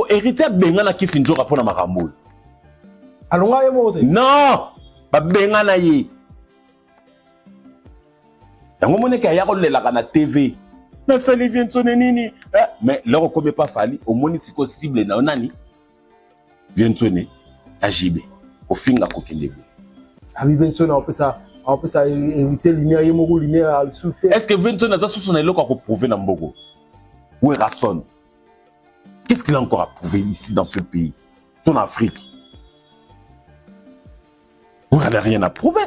Siko héritier bengana kisi njora pona makambo. Alonga ye mote. Non, ba bengana ye. Yango moneka ya kolela na TV. Na sali Viensone nini? Mais leur comme pas fali au moni siko cible na onani. Viensone ajibe. Au finga kokende. Abi Viensone on peut ça éviter lumière ye moko lumière à sous. Est-ce que Viensone a ça sous son eloko ko prouver na mboko? Où est Rasson? Qu'est-ce qu'il a encore à prouver ici dans ce pays? En Afrique. Il n'a rien à prouver.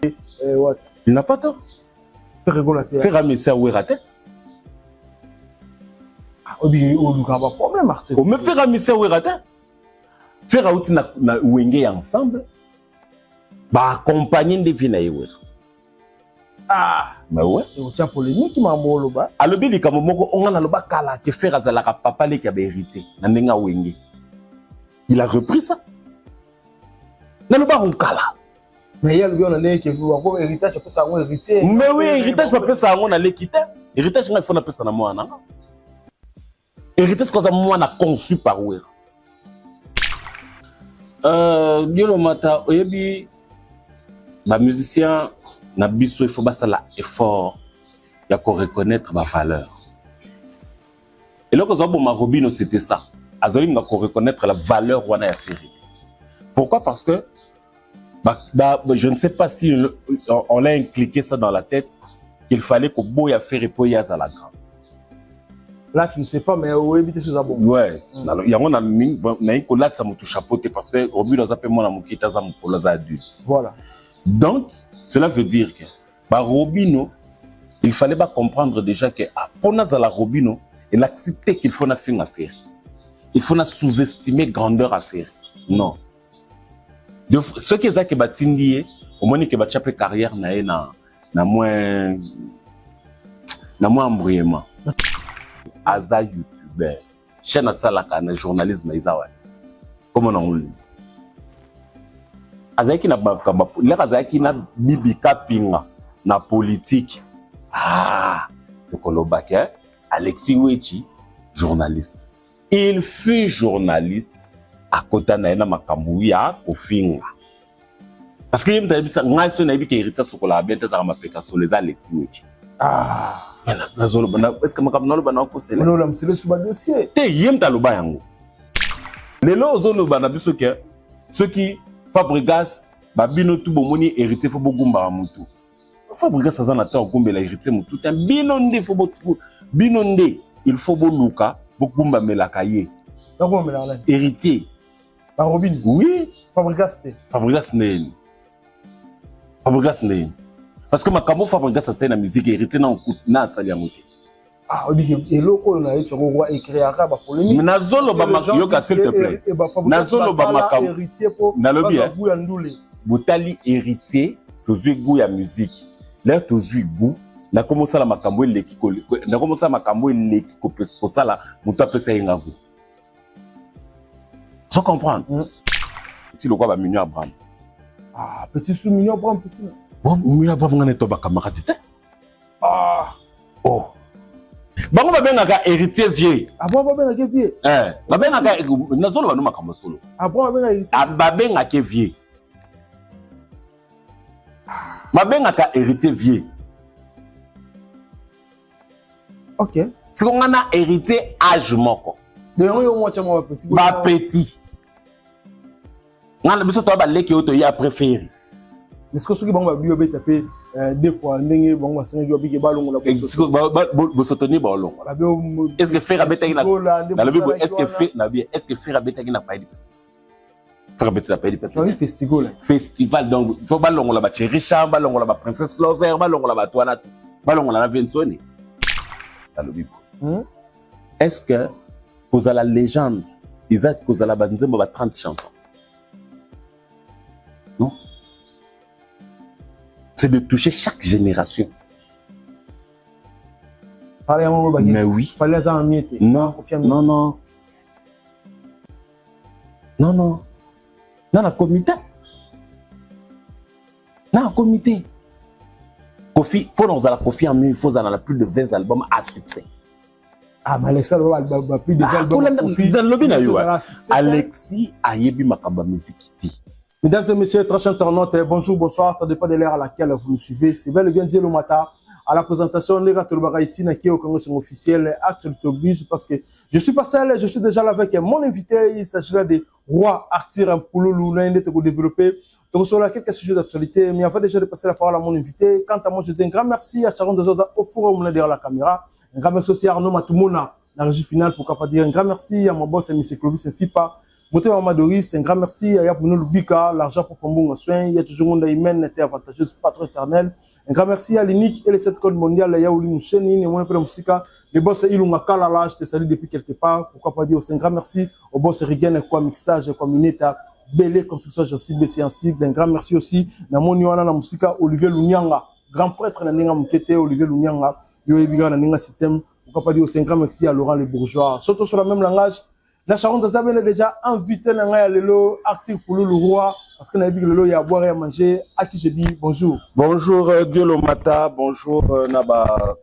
Il n'a pas tort. Faire un message où est raté. Obi o luka ba problème Martin. O me faire un message où est raté. Faire out na wenge ensemble. Ba accompagner des vina yewe. Ah, mais ouais. Et au polémique ma molo ba. Alobi li kamomoko onga na loba kala ke faire azala ka papa le ka ba hérité na ndenga wenge. Il a repris ça. Na loba on kala. Mais il y a le gars on est que vous héritage peut ça héritier. Mais oui, héritage peut ça on a l'équité. Héritage il faut na pesa na moi na. Héritage quoi moi na conçu par où. Diolo mata oyebi ba musicien na biso il faut basa la effort ya ko reconnaître ma valeur. Et là quand ma Robino c'était ça. Azali nga ko reconnaître la valeur wana ya faire. Pourquoi? Parce que je ne sais pas si on l'a impliqué ça dans la tête qu'il fallait que boya faire pour y à la grande. Là tu ne sais pas mais où éviter ce zabon. Ouais. Il y a on a une collate ça me touche chapeauté parce que Robino ça peut moi na mukita ça me pour les adultes. Voilà. Donc cela veut dire que Robino il fallait pas comprendre déjà que pour na la Robino il acceptait qu'il faut na faire. Il faut na sous-estimer grandeur à faire. Non. Ce qui est ça que batindi au moins que batchape carrière na moins embrouillement. Aza youtubeur chaîne à ça la journalisme isawa comment on lit azaki na bakamba la azaki na bibika pinga na politique de Kolobake Alexis Wechi journaliste il fut journaliste à côté na makambu ya kofinga parce que yemta bisa ngaso na ibike héritier sokola benta za mapeka so les Alexis Wechi est-ce que makambu nalo bana ko sele non la c'est sur dossier te yemta loba yango lelo ozolo bana biso ke ceux qui Fabregas babino tout bomoni héritier fo bogumba mutu Fabregas azana ta okombela héritier mutu te bino nde fo bino nde il faut boluka bogumba melaka ye comment melala héritier par Robin oui Fabregas ne parce que makambo Fabregas ça c'est la musique héritier na salia mutu obi eloko na yeso ko écrire ka ba polémique mais nazolo ba yoka s'il te plaît nazolo ba makambo héritier po na lobi ya ndule botali héritier tozui goût ya musique là tozui goût na commencé la makambo eleki ko na commencé makambo eleki ko sala mutu apesa yenga goût sans comprendre si le quoi ba mignon Abraham petit sous mignon Abraham petit bon mignon Abraham ngane to ba camarade te oh bango babengaka héritier vieux bon babengaka vieux babengaka nazolo bano makambo solo bon babengaka babengaka vieux babengaka héritier vieux ok si on a héritier âge moko de yo mo chama petit ba petit ngana biso to ba leki oto ya préféré mais ce que ceux qui vont bien taper deux fois ndenge bon va senga biki balongo la bo sotoni ba olongo est-ce que faire abetaki na le bibo est-ce que faire abetaki na paidi faire abetaki na paidi festival donc il faut balongo la ba Cherisha balongo la ba princesse Lover balongo la ba Toana balongo la Viensone le bibo est-ce que cause à la légende Isaac cause à la banzembo ba 30 chansons non. C'est de toucher chaque génération. Mais oui. Non, non, non. Non, non. Non, la comité. Non, la comité. Kofi, pour nous, la Kofi en mieux, il faut en plus de 20 albums à succès. Ah, mais Alexis, plus déjà dans le lobby na yo. Alexis ayebi makamba musique. Mesdames et messieurs, très chers internautes, bonjour, bonsoir, ça dépend de l'heure à laquelle vous nous suivez. C'est bel et bien Dieu le matin. À la présentation, les gars, ici, au Congrès officiel, actualité oblige, parce que je suis pas seul, je suis déjà là avec mon invité. Il s'agit là de Roi Arthur Mpouloulou, l'un des développés. Donc, sur quelques sujets d'actualité, mais avant déjà de passer la parole à mon invité, quant à moi, je dis un grand merci à Sharon de Zosa au four au moulin derrière la caméra. Un grand merci aussi à Arnaud Matoumona, la régie finale, pourquoi pas dire un grand merci à mon boss, M. Clovis FIPA. Moté Maman Doris, un grand merci à Yapouno Lubika, l'argent pour Kombou soin, il y a toujours un humaine était avantageuse, patron éternel. Un grand merci à l'INIC et les 7 codes mondiales, Yaouli Moucheni, et moi, le boss Ilunga Kalala, je te salue depuis quelque part, pourquoi pas dire aussi un grand merci au boss Rigen, quoi mixage, quoi mineta, Belé, construction, je suis BC en sigle. Un grand merci aussi à mon Yoana Namusika, Olivier Lunyanga, grand prêtre Naninga Mukete, Olivier Lunyanga, Yoebiga Naninga Système, pourquoi pas dire aussi un grand merci à Laurent Les Bourgeois, surtout sur le même langage. La Sharon Zazabe est déjà invité dans le Arthur Mpouloulou Roi parce qu'on a vu que le y a à boire et à manger. À qui je dis bonjour. Bonjour Dieu le matin, bonjour Naba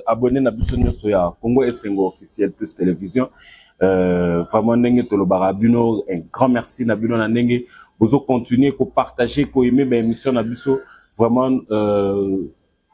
abonné na Bissonio Soya Congo Essengo officiel plus télévision. Vraiment Nenge Tolobara Buno, un grand merci Nabino Nenge. Vous continuez à partager, à aimer mes émissions Nabiso. Vraiment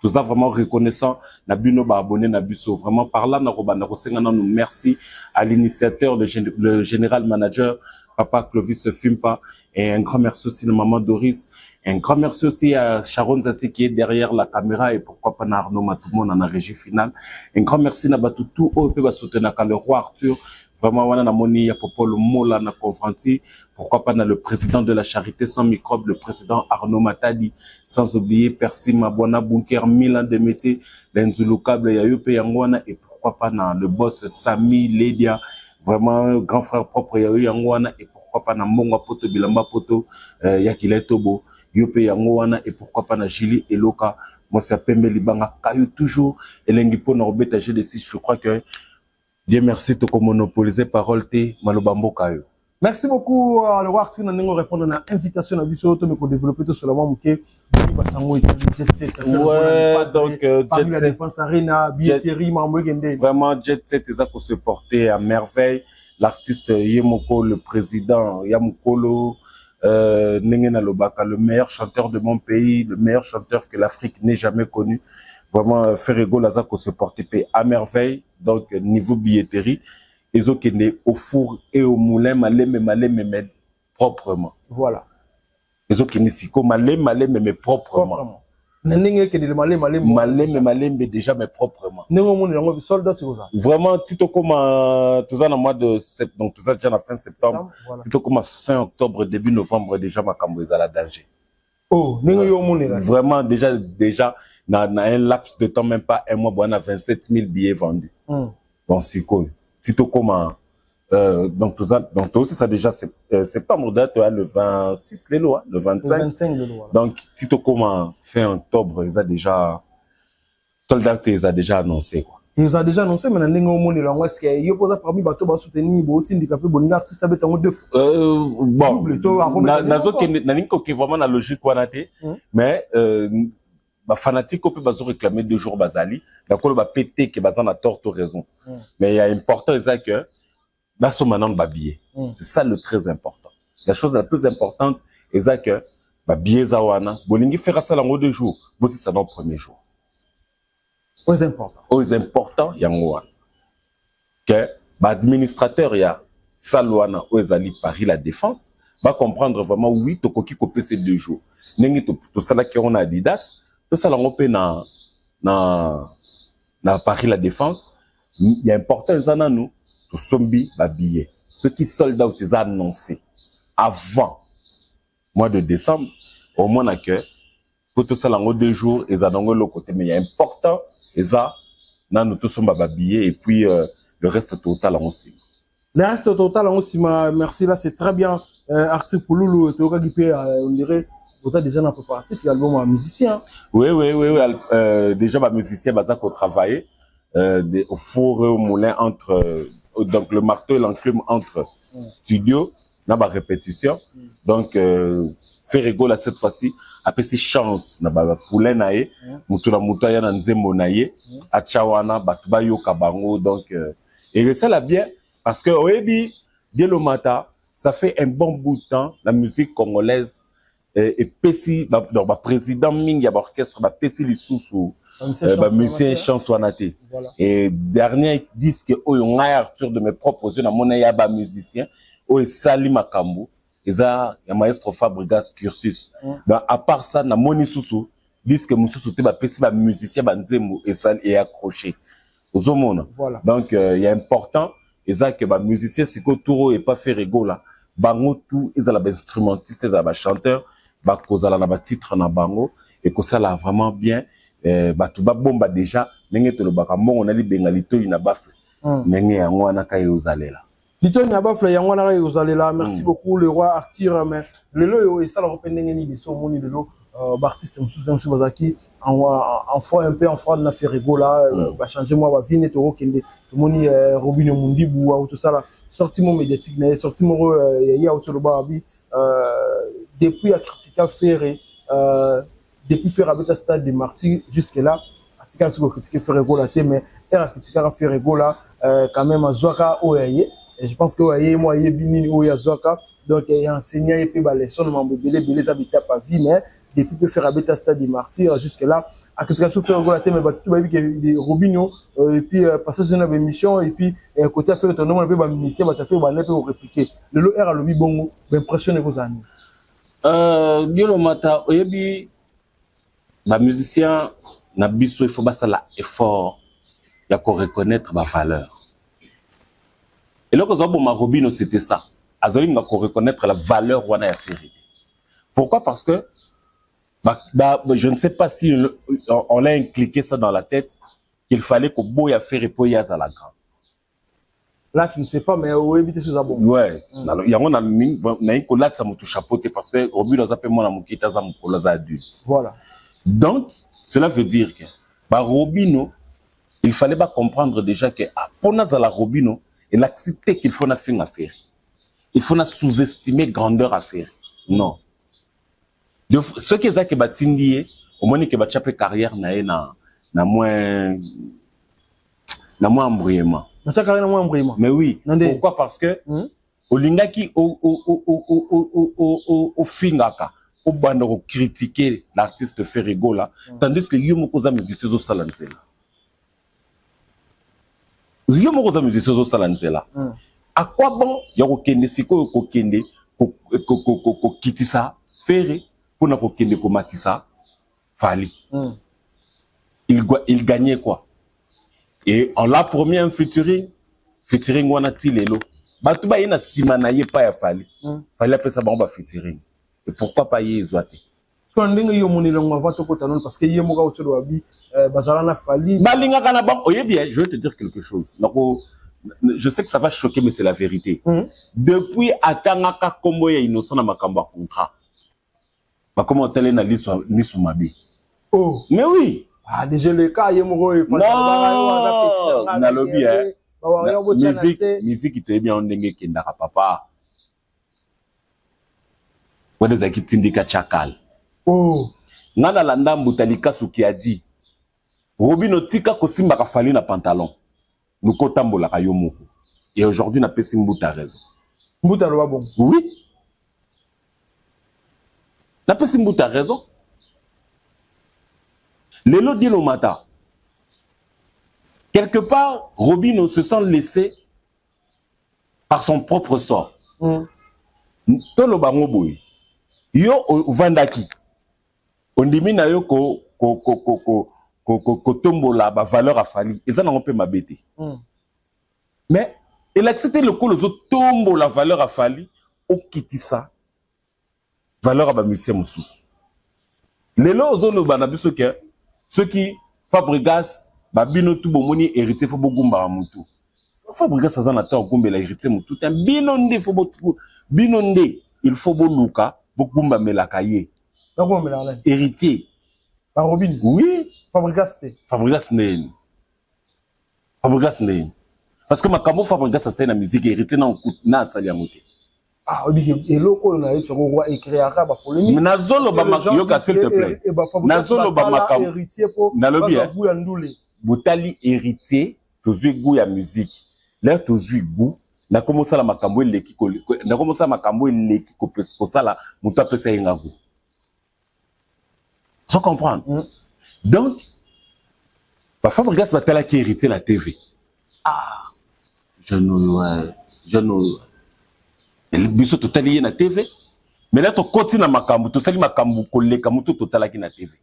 tout ça vraiment reconnaissant Nabino ba abonné Nabiso. Vraiment par là nous merci à l'initiateur le général manager Papa Clovis Fimpa et un grand merci aussi à maman Doris. Un grand merci aussi à Sharon Zassi qui est derrière la caméra et pourquoi pas Arnaud Matoumon dans la régie finale. Un grand merci à tout au peut soutenir le roi Arthur. Vraiment, on a moni à Popol Mola na confronté. Pourquoi pas le président de la charité sans microbe, le président Arnaud Matadi, sans oublier Percy Mabwana Bunker, Milan de métier, l'Enzulukable Yayope Yangwana et pourquoi pas le boss Sami Ledia, vraiment grand frère propre Yayo Yangwana et pourquoi pas Monga Poto Bilamba Poto, Yakile Tobo, Yope Yangwana et pourquoi pas Jili Eloka, moi c'est Pembe Libanga, Kayo toujours, et l'Engipo Norbeta G6, je crois que bien merci de monopoliser parole T Malobambo Kayo. Merci beaucoup à le roi Arthur Nanengo répondre à l'invitation à Bissot pour développer tout cela Mouké. Ouais, donc Jet la défense arena, billetterie, vraiment Jet Set ils ont se porter à merveille. L'artiste Yemoko, le président Yamukolo, Nengena Lobaka, le meilleur chanteur de mon pays, le meilleur chanteur que l'Afrique n'ait jamais connu. Vraiment, Ferrego Lazako se portait à merveille. Donc, niveau billetterie, ils ont été au four et au moulin, malé, mais proprement. Voilà. Ils ont été siko, malé, mais proprement. Malé, mais déjà, mais proprement. Vraiment, Tito comme tout ça dans le mois de septembre, donc tout ça déjà en fin septembre, Tito comme fin octobre, début novembre, déjà, ma cambo est à la danger. Oh, vraiment, déjà, dans un laps de temps, même pas un mois, on a 27 000 billets vendus. Donc, c'est quoi? Tito comment, donc tout ça, donc aussi, ça déjà, septembre, date, le 26, le 25. Donc, Tito comment, fin octobre, ils ont déjà, soldats, ils ont déjà annoncé, quoi. Ils ont déjà annoncé, mais est-ce qu'il y a parmi les bateaux qui soutenir les artistes avec un deux bon, vraiment la logique, mais, fanatique peut réclamer 2 jours basali d'accord va péter que bazan a tort ou raison mais il y a important c'est que dans ce maintenant billet c'est ça le très important la chose la plus importante c'est que billet zawana bolingi faire ça en 2 jours bossi ça dans le premier jour aux important yangoa que administrateur ya salwana ozali Paris la défense va comprendre vraiment oui to koki kopé ces 2 jours nengi to sala qui on a Adidas tout ça l'on na Paris la défense il y a important ça nous to sombi ba billet ceux qui soldats ont annoncé avant mois de décembre au moins que pour tout ça l'on 2 jours et ça dans le côté mais il y a important et ça nous tous sommes ba billet et puis le reste total en aussi. Le reste total en aussi merci là c'est très bien Arthur Mpouloulou on dirait vous avez déjà un peu parti sur l'album un musicien. Oui. Déjà, ma musicien, Bazak, au travail, au four et au moulin entre, donc le marteau et l'enclume entre studio na ba répétition. Donc Ferrego là cette fois-ci après ses chance na ba poulain nae mutula mutaya na nzembo nae achawana batuba yoka bango donc et ça la bien parce que oyebi dès le matin ça fait un bon bout de temps la musique congolaise et pesi donc ba président mingi ya ba orchestre ba pesi lisusu ba musicien chansonnaté et dernier disque oyo ngai Arthur de mes propres yeux na mona ya ba musicien oyo sali makambo eza ya maestro Fabregas cursus donc à part ça na moni susu disque mususu te ba pesi ba musicien ba nzembo et sali et accroché ozomona donc il est important eza que ba musicien siko touro et pas Ferrego là bango tout ezala ba instrumentiste ezala ba chanteur ba kozala na ba titre na bango et que ça là vraiment bien batu ba bomba déjà ndenge to lobaka mbongo na libenga litoyi na bafle ndenge yango wana ka yozalela litoyi na bafle yango na ka yozalela. Merci beaucoup le roi Arthur. Mais lelo yo et ça la rependenge ni so moni lelo ba artiste mususu bazaki en fois un peu en fois na Ferrego là ba changer moi ba vine to kende to moni Robinho Mundibu ou tout ça là sorti mon médiatique na sorti mon ya auto loba bi depuis à critiquer Ferré depuis faire à stade de martyr jusque là critiquer ce que critiquer Ferrego là mais era critiquer Ferrego là quand même à Zoaka oyaye et je pense que oyaye moi yé binini oya Zoaka donc il a enseigné et puis bah les sons m'ont belé habitat pas vie mais depuis peut faire à stade de martyr jusque là à critiquer Ferrego là mais bah tout va dire que Robinho et puis passer une émission et puis côté faire ton nom un peu bah ministère bah t'as fait bah ne peut répliquer le era le bongo impressionné vos amis Diolo mata oyebi ba musicien na biso il faut basala effort ya ko reconnaître ba valeur et là que Robinho Robinho c'était ça azali nga ko reconnaître la valeur wana ya Ferré. Pourquoi? Parce que je ne sais pas si on l'a incliqué ça dans la tête qu'il fallait que boya Ferré po ya za la grande. Là, tu ne sais pas, mais où éviter ce zabon. Ouais. Il y a un ko là ça mutu chapeauté parce que Robinho a appelé moi na mukita za mukolo za adulte. Voilà. Donc, cela veut dire que Robinho, il fallait pas comprendre déjà que pour la Robinho, il acceptait qu'il faut faire à faire. Il faut sous-estimer grandeur à faire. Non. Ce qui est que batindi, au moins que batchape carrière na moins embrouillement. Mais oui. Pourquoi? Parce que au lingaki au fingaka au bando critiquer l'artiste Ferrego là tandis que Yomo za musicien zo salanzela Yomo za musicien zo salanzela à quoi bon ya ko kende siko ko kende ko kitisa Ferré pour na ko kende ko matisa Fali il gagnait quoi et on l'a promis un featuring wana tilelo batu ba yena simana ye pa ya Fali Fali après ça ba featuring. Et pourquoi pas y zoaté? Parce que yemoga autour de bazalana Fali. Balinga kana bon, oye bien, je vais te dire quelque chose. Donc, je sais que ça va choquer, mais c'est la vérité. Depuis Atangaka Kombo ya innocent na makamba contrat. Ba comment télé na lisu mabi. Oh. Mais oui. Ah déjà le cas yemogo e Fali. Non. Na lobby hein. Musique qui te bien ndenge kendaka papa. Wende za kitindika chakal. Oh. Ngana la ndambu talika suki a dit. Robinho tika kosimba ka Fali na pantalon. Nous kotambola ka yo moko. Et aujourd'hui na pesi Mbuta raison. Mbuta lo bon. Oui. Na pesi Mbuta raison. Lelo di lo mata. Quelque part, Robinho se sent laissé par son propre sort. Tolo bango boy. Yo vandaki ondimi na yo ko tombola ba valeur à Fali et ça n'a pas mabete mais il a accepté le coup les autres tombo la valeur à Fali au kitisa valeur à ba musicien mususu lelo ozolo bana biso ke ceux qui Fabregas babino tout bomoni héritier fo bogumba mutu Fabregas azana ta okumbela héritier mutu bino nde fo bino nde il faut boluka Bokbumba melakaye. Héritier. Par Robin. Oui. Fabregas Nein. Parce que ma camo Fabregas a fait la musique héritier na saliamote. Ah, on dit que l'eau on a eu sur le roi écrit arabe polémique. Mais nazolo ba yoka s'il te plaît. Nazolo ba makam. Héritier pour Nalobi Butali héritier tozui goût ya musique. Là tozui goût na commencé la makambo leki ko na commencé makambo leki ko sala muta pesa yenga goût. Sans comprendre. Donc parfois regarde ce batala qui hérité la TV. Ah, je ne le biso totali na TV. Mais là tu continues na makambo, tu sali makambo koleka muto totala ki na TV.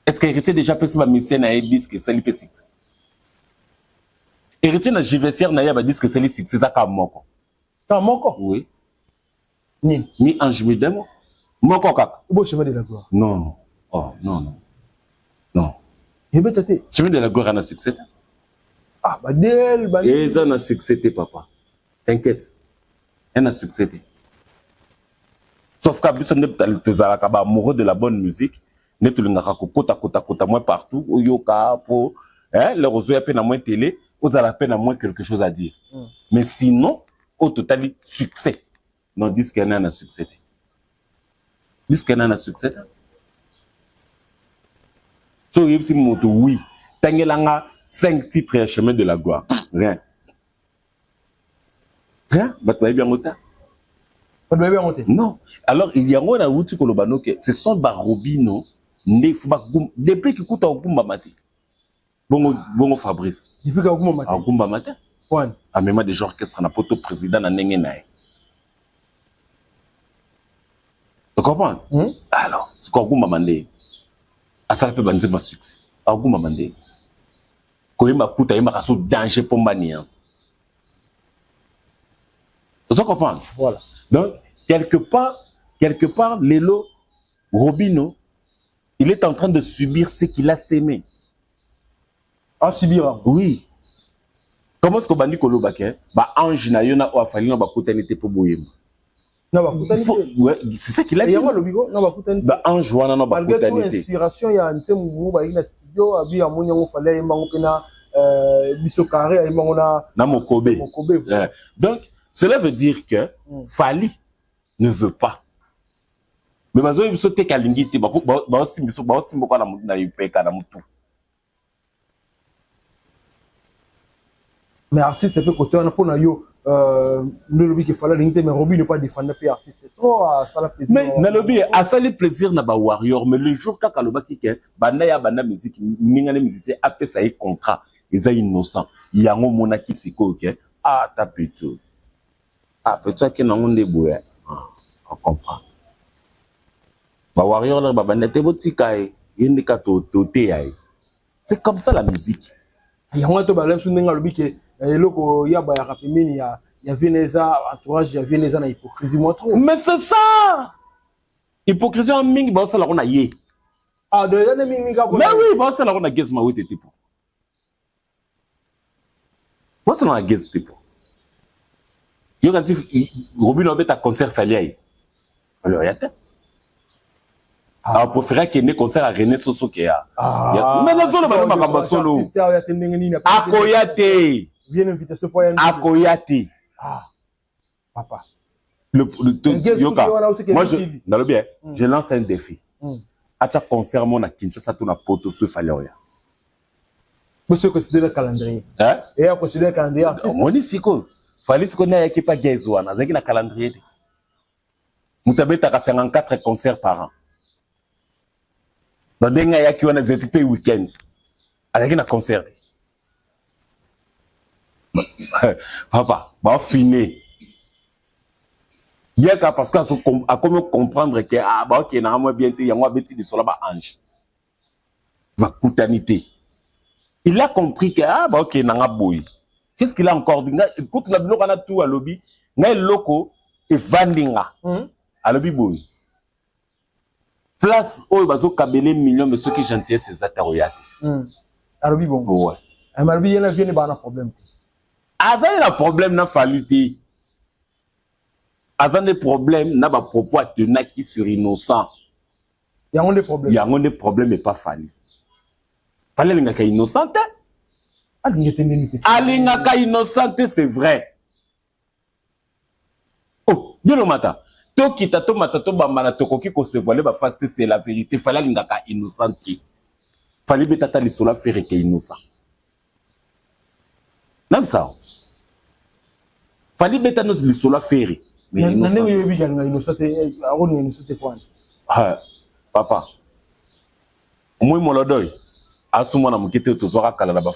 Est-ce que héritier déjà peut se mission na disque sali p6? Héritier na JVCR na ya ba disque sali 6 c'est ça ka moko. Ta moko? Oui. Ni Ange Midemo. Moko kaka. Beau chemin de la gloire. Non. Oh, non. Et ben tati. Chemin de la gloire na succès. Ah, badel. Et ça na succès papa. T'inquiète. Elle a succès. Sauf qu'à biso ne tezala ka ba amoureux de la bonne musique, ne tulingaka ko kota moins partout, oyoka po le réseau ya peine à moins télé, aux à la peine à moins quelque chose à dire. Mais sinon, au total succès. Non, disque qu'elle a succès. Disque qu'elle a succès. So yipsi moto oui, tangelanga 5 titres à chemin de la gloire. Rien. Batwa bien ngota. Batwa bien ngota. Non. Alors il y a ngona wuti kolobano que ce sont ba Robino ne fuba depuis qui coûte au gumba maté. Bongo Fabrice. Depuis que au gumba maté. Au gumba maté. Point. A même des gens orchestre na poto président na ndenge nae. Tu comprends? Alors, c'est quoi gumba mandé? Asala pe banze ma succès. Au gumba mandé. Koyema kuta yema kaso danger pour maniance. Tu comprends? Voilà. Donc, quelque part, Lelo Robino, il est en train de subir ce qu'il a sémé. Ah, subir? Oui. Comment est-ce que Bandi Kolobake, bah, Ange na yona ou afali na ba kutanité pour boyema. Na ba kutanité. Ouais, c'est ça qu'il a dit. Et yama lobigo na ba kutanité. Bah, Ange wana na ba kutanité. Malgré toute inspiration, il y a un tsemu ba ina studio, abi amonya ngo fallait mango pena biso carré ay mango na Mokobe. Donc, cela veut dire que Fali ne veut pas. Mais bazo biso te kalingiti ba simbiso ba simbo kwa na yupeka na mutu. Mais artiste peut côté on a pour yo ne lobi que fallait l'ingité mais Roby ne pas défendre pas artiste trop ça la plaisir. Mais na lobi a ça le plaisir na ba warrior mais le jour ka kaloba kike banda ya banda musique mingane musicien a pesa y contrat ils a innocent yango monaki siko ke ah ta plutôt ah peut-être que non on déboué on comprend ba warrior là ba banda te botika yende ka toté ay c'est comme ça la musique. Yango to ba lem su ndinga lobi ke eloko ya ba ya rapimini ya Veneza entourage ya Veneza na hypocrisie moi trop. Mais c'est ça. Hypocrisie en mingi ba ça la on a yé. Ah de yana mingi ka ko. Mais oui, ba ça la on a gez ma wete tipo. Ba ça la gez tipo. Yo quand Robino beta concert faliai. Alors y a ta. Ah, préférer qu'il y ait un concert à René Soso qui a. Ah, mais non, solo, mais non, mais solo. Akoyate. Viens inviter ce fois. Akoyate. Ah, papa. Yoka. Moi, dans le bien, je lance un défi. À chaque concert, mon à Kinshasa, tout na poto se fallait. Monsieur considère le calendrier. Hein? Et à considérer le calendrier artiste. Moi, ni siko. Fallait ce qu'on ait qui pas gaizouan. Azaki na calendrier. Moutabeta a 54 concerts par an. Dans des gens qui ont des équipes week-end, avec un concert. Papa, va finir. Bien qu'à parce qu'à comment comprendre que ah bah ok n'a moins bien il y a moins bêtis de cela bah ange. Va coutanité. Il a compris que ah bah ok n'a boy. Qu'est-ce qu'il a encore dit? Écoute la bloc on a tout à lobby. N'a loco et vandinga. À lobby boy. Place où bazo kabele millions mais ceux qui gentillesse c'est ça taroyate. Alors bon. Ouais. Malbi yana vient ba na problème. Azan na problème na falité. Azan des problèmes na ba propos tenaki sur innocent. Il y a des problèmes. Il y a des problèmes mais pas falli. Fallait linga ka innocent. Alingaka innocente, c'est vrai. Oh, bien le matin. Toki tato matato bambana tokoki ko se voiler ba face, c'est la vérité. Fallait alingaka innocente. Fallait betata li sola faire que innocent. Même ça. Fallait betata li sola faire. Mais papa. Moi molodoy. Asuma na mukete tozora kala na ba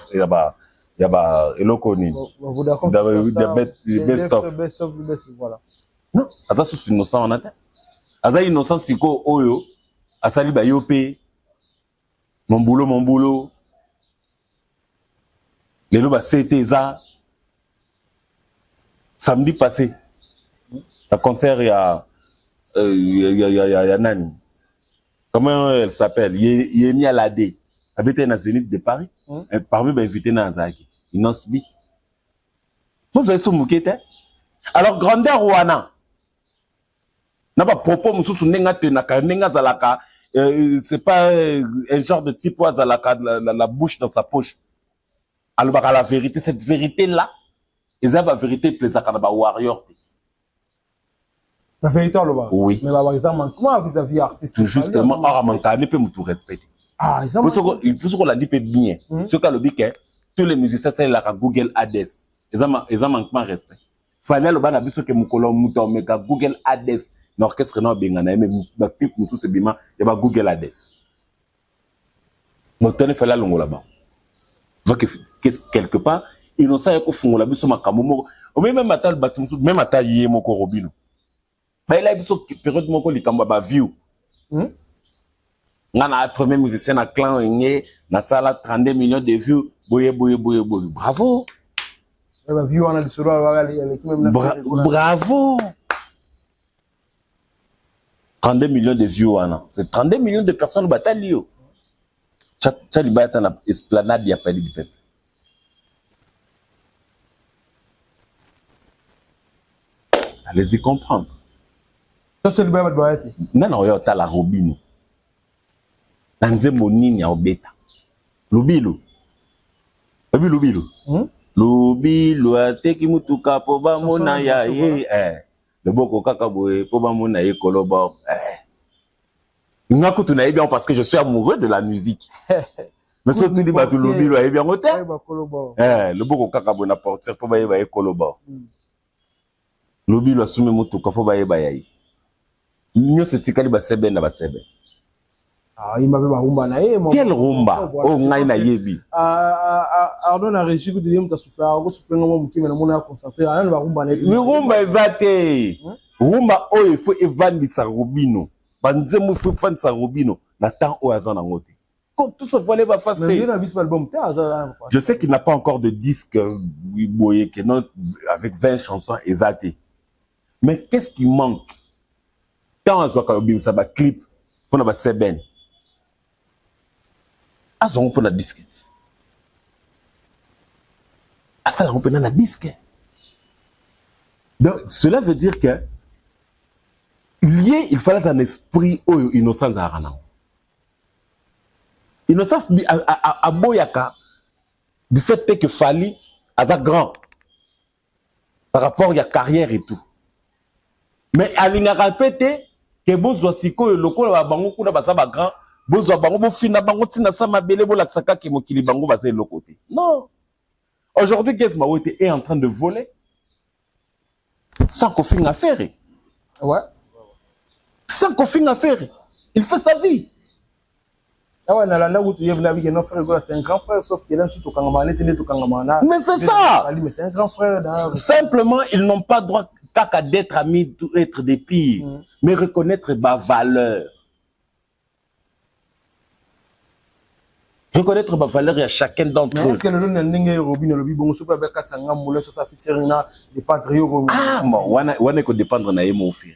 yaba eloko ni. Best of voilà. Non, aza sous innocent on a. Aza innocent siko oyo asali ba yope. Mon boulot. Les loba c'était ça. Samedi passé. Le concert il y a Nani. Comment elle s'appelle? Yemi Alade. Habité dans Zénith de Paris. Parmi les invités dans Zaki. Inosbi. Vous avez ce moukete? Alors, grandeur Ouana. N'a pas propos, moussou nenga tenaka, nenga zalaka. C'est pas un genre de type où zalaka la bouche dans sa poche. Alors, la vérité, cette vérité-là, ils ont la vérité, plaisir à la warrior. La vérité, oui. Mais par exemple, comment vis-à-vis artiste? Tout justement, on ne peut tout respecter. Ah, il faut qu'on la dit bien. Ce qu'a le bique, tous les musiciens, c'est la Google Hades. Ils ont manquement de respect. Fallait le ban à biso que moukolon mouton, mais Google Hades, l'orchestre non bingana, mais le clip moutou c'est bima, il y a Google Hades. Donc, tenez, fallait l'ongo là-bas. Quelque part, innocent, il faut qu'on la biso makamomo. Même à tal batum, même à tal yé moko robino. Mais là, il y a une période où il y a une view. Ngana premier musicien na clan engé na sala 32 millions de views. Boye. Bravo. Bravo. 32 millions de views. C'est 32 millions de personnes qui battent. Tchali bata na esplanade ya Palais du Peuple. Allez-y comprendre. Non, yo ta la robino. Nanze monini ya obeta. Lubilo. Lubilo ateki mutuka po ba mona ya ye. Le boko kaka boye po ba mona ye koloba. Ngaku tu na bien parce que je suis amoureux de la musique. Mais surtout di batu lubilo ya bien ote. Le boko kaka bo na portière po ba ye koloba. Lubilo asume mutuka po ba ye ba yayi. Nyo se tikali ba sebe na ba sebe. Ah, il m'avait rumba na ye. Quel rumba? Oh, ngai na yebi. Arnaud na régie que de yem ta souffert, ko souffrir ngamo mukime na mona concentré. Ana ba rumba na ye. Mais rumba ezate. Rumba o il faut evandisa robino. Banze mu faut evandisa robino na temps o azana ngote. Quand tout se voler va faster. Mais il a vu album je sais qu'il n'a pas encore de disque boye que non avec 20 chansons ezate. Mais qu'est-ce qui manque? Quand on a un ça clip pour la seben. Azon pour la disquette. Asta on peut la disque. Donc cela veut dire que il fallait un esprit innocent à Rana. Innocence à Boyaka du fait que Fali a grand par rapport à la carrière et tout. Mais à l'inarrêté que besoin siko loko la bango kuna basaba grand besoin bango bo fina bango tina sama bele bo la tsaka ki mokili bango basé le côté. Non. Aujourd'hui Guess Mawote est en train de voler sans qu'on finisse à faire. Ouais. Sans qu'on finisse à faire. Il fait sa vie. Ah ouais, là où tu y a vu que nos frères c'est un grand frère sauf qu'il est surtout quand on est tout quand mais c'est ça. Mais c'est un grand frère. Simplement ils n'ont pas droit qu'à d'être amis, être des pires, mais reconnaître ma valeur. Reconnaître ma valeur à chacun d'entre eux. Est-ce que le nom n'est pas Robin le bon super avec 400 moulins sur sa featuring des patriotes? Ah bon, on est que dépendre na mon frère.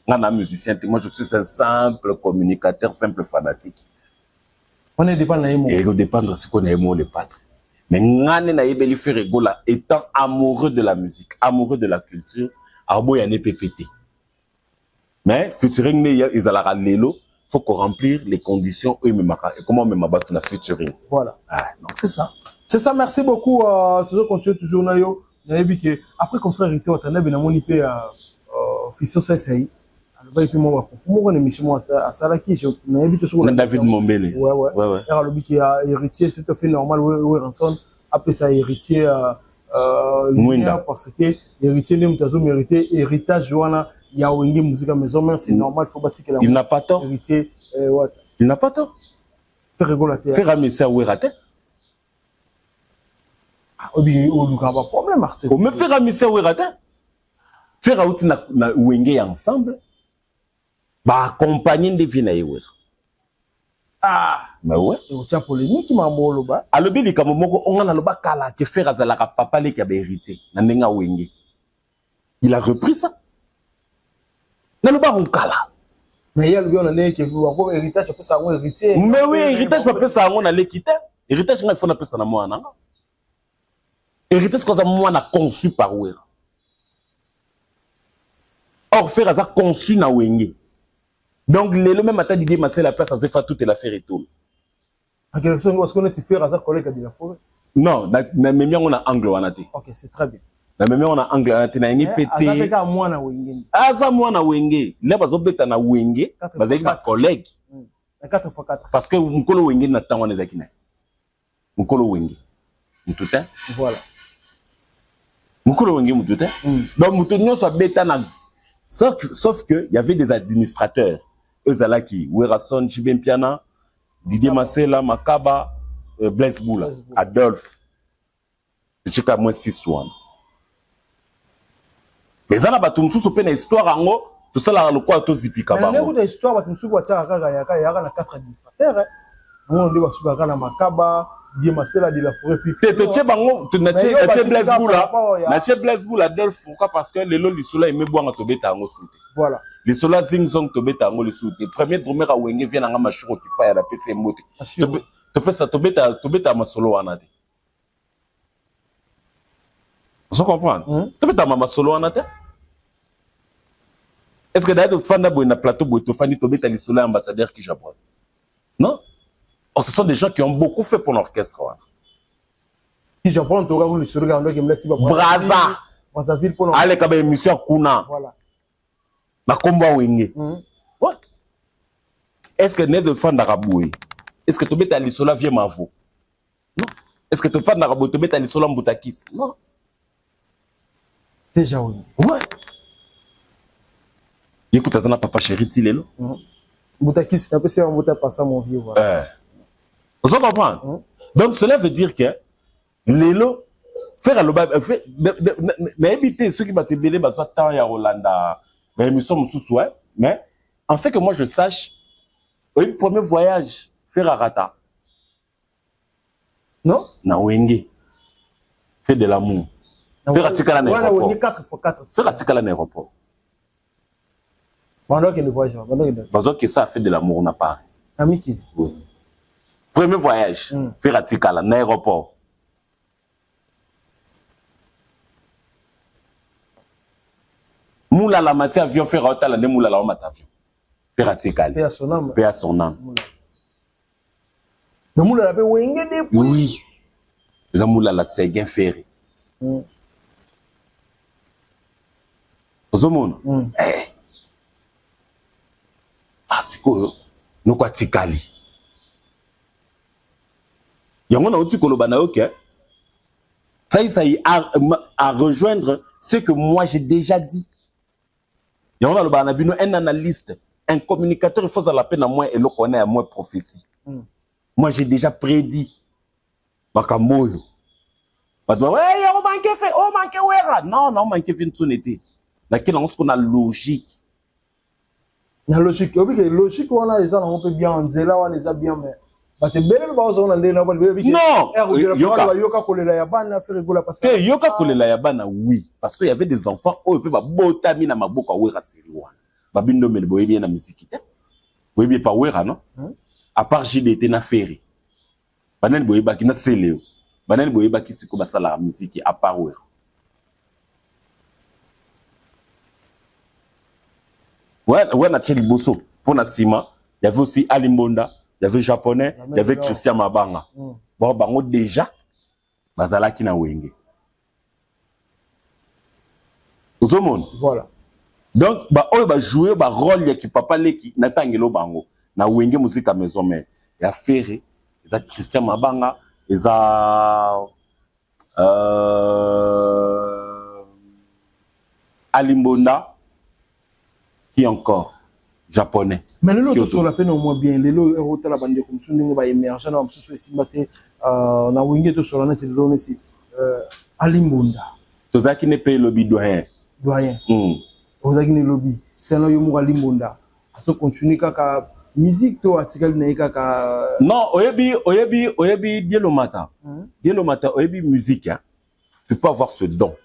Ngana musicien, moi je suis un simple communicateur, simple fanatique. On est dépendre na mon. Et on dépendre ce qu'on aime les patriotes. Mais ngane na yebeli faire gola étant amoureux de la musique, amoureux de la culture. Arbo ya ne PPT. Mais featuring ne ils ala lelo, faut qu'on remplir les conditions et comment me mabattu la featuring. Voilà. Ah, donc c'est ça. C'est ça, merci beaucoup. Toujours continuer toujours na yo. Après comme ça héritier watana bena moni pe officier ça c'est. Alors et puis moi pour une émission moi à Salaki je na habité sur David Mombele. Ouais. Alors le qui a héritier c'est tout à fait normal ouais ranson après ça héritier parce que héritier ne mutazo mérité héritage joana ya wenge musique maison mais c'est normal faut bâtir il n'a pas tort héritier ouais il n'a pas tort faire régulateur faire un message ouais raté obi o luka ba problème artiste o me faire un message ouais raté faire out na wenge ensemble ba accompagner des vina yewe mais ouais o tia polémique mamolo ba alobi likamo moko onga na loba kala ke faire azala ka papa le ka ba héritier na ndenga wenge il a repris ça na loba on kala mais il y a le bien on est que vous héritage peut ça un héritier mais oui héritage peut ça on a l'équité héritage il faut na pesa na mwana héritage quand ça mwana conçu par wera or faire ça conçu na wenge donc le même matin Didier Massé la place à Zefa toute l'affaire et tout en quelque sorte est-ce qu'on est faire ça collègue de la forêt non na même on a angle wanate OK c'est très bien na même on a angle wanate na ngi pété azaka mwana wenge aza mwana wenge le bazo beta na wenge bazaki ba collègue 4x4 parce que mukolo wenge na tango na zakina mukolo wenge mututa voilà mukolo wenge mututa donc mutunyo so beta na sauf que il y avait des administrateurs Ezalaki Werason Chibempiana Didier Massela Makaba Blaise Boula Adolphe c'est à moins 6 1 mais ça n'a pas tout mususu pe na histoire ngo tout ça là le quoi to zipika bango mais l'écoute histoire ba mususu kwa kaka ya na 4 administrateurs on dit basuka kana Makaba Didier Massela de la forêt puis te bango tu na Blaise Boula na Blaise Boula Adolphe pourquoi parce que le loli sola aimé boanga to beta ngo soute voilà les sola zing zong to beta ngo le soute premier drummer a wenge vient nga mashuro ki fire la PC mote to pesa to beta masolo wana te vous comprenez to beta mama solo wana te est-ce que d'ailleurs fanda boy na plateau boy to fani to beta les sola ambassadeur qui Japon non. Oh, ce sont des gens qui ont beaucoup fait pour l'orchestre. Si Japon, tu regardes le sur qui me laisse Braza. Brazzaville pour allez comme émission Kuna. Voilà. Na combat wenge. Ouais. Est-ce que né de fan d'Araboué? Est-ce que tu mets à l'isola vient mavo? Non. Est-ce que tu fan d'Araboué tu mets à l'isola Mboutakis? Non. Déjà oui. Ouais. Écoute, ça n'a pas chéri Tilelo. Mboutakis, c'est un peu ça, on va passer mon vieux. Vous comprenez? Donc cela veut dire que Lelo faire le mais éviter ceux qui va te belé bah ça tant ya Rolanda mais émission mususu mais en fait que moi je sache le premier voyage faire à Rata non na wenge faire de l'amour faire atikala na aéroport 4x4 faire atikala na aéroport pendant que le voyage pendant que ça fait de l'amour on a pas ami qui oui. Premier voyage, faire atikala na aéroport. Moula la matière avion faire hôtel la moula la mat avion. Faire atikala. Paix à son âme. Paix à son âme. Le moula la paix wenge depuis. Oui. Les moula la Séguin ferré. Ozomona. Ah c'est quoi nous quoi tikali. Yango na oti koloba na OK. Ça y à rejoindre ce que moi j'ai déjà dit. Yango na loba na bino un analyste, un communicateur il faut la peine à moi et le connaît à moi prophétie. Moi j'ai déjà prédit. Bakamoyo. Bah ouais, on manque fait, on manque wera. Non, manque fait une sonneté. Laquelle on ce qu'on a logique. La logique, logique on a ça on peut bien on zela on les a bien mais non, yoka kolela ya bana oui parce que il y avait des enfants oh peut ba botami na maboka wera siriwa babindo mele boyebi na musique te boyebi pa wera non à part JDT na ferry banani boyeba ki na seleo banani boyeba ki siko basala la musique à part wera ouais na Thierry Bosso pour na Sima il y avait aussi Ali Mbonda. Il y avait japonais, il y avait Christian Mabanga. Bon, bango déjà, bazalaki na wenge. Ozomon. Voilà. Donc ba oyo ba jouer ba rôle ya ki papa leki na tangelo bango na wenge musique à maison mère ya Ferré eza Christian Mabanga eza Alimbonda qui encore japonais. Mais le sur la peine au moins bien, les lots hôtel la bande comme souvenir va émerger dans ce soit simbaté na wenge to sur la net de donner si Alimbonda. To zaki ne paye lobby doyen. Doyen. Ozaki ne lobby. C'est là yo mu Alimbonda. So continue kaka musique to article na kaka. Non, oyebi Dielo Mata. Dielo Mata oyebi musique hein. Tu peux avoir ce don.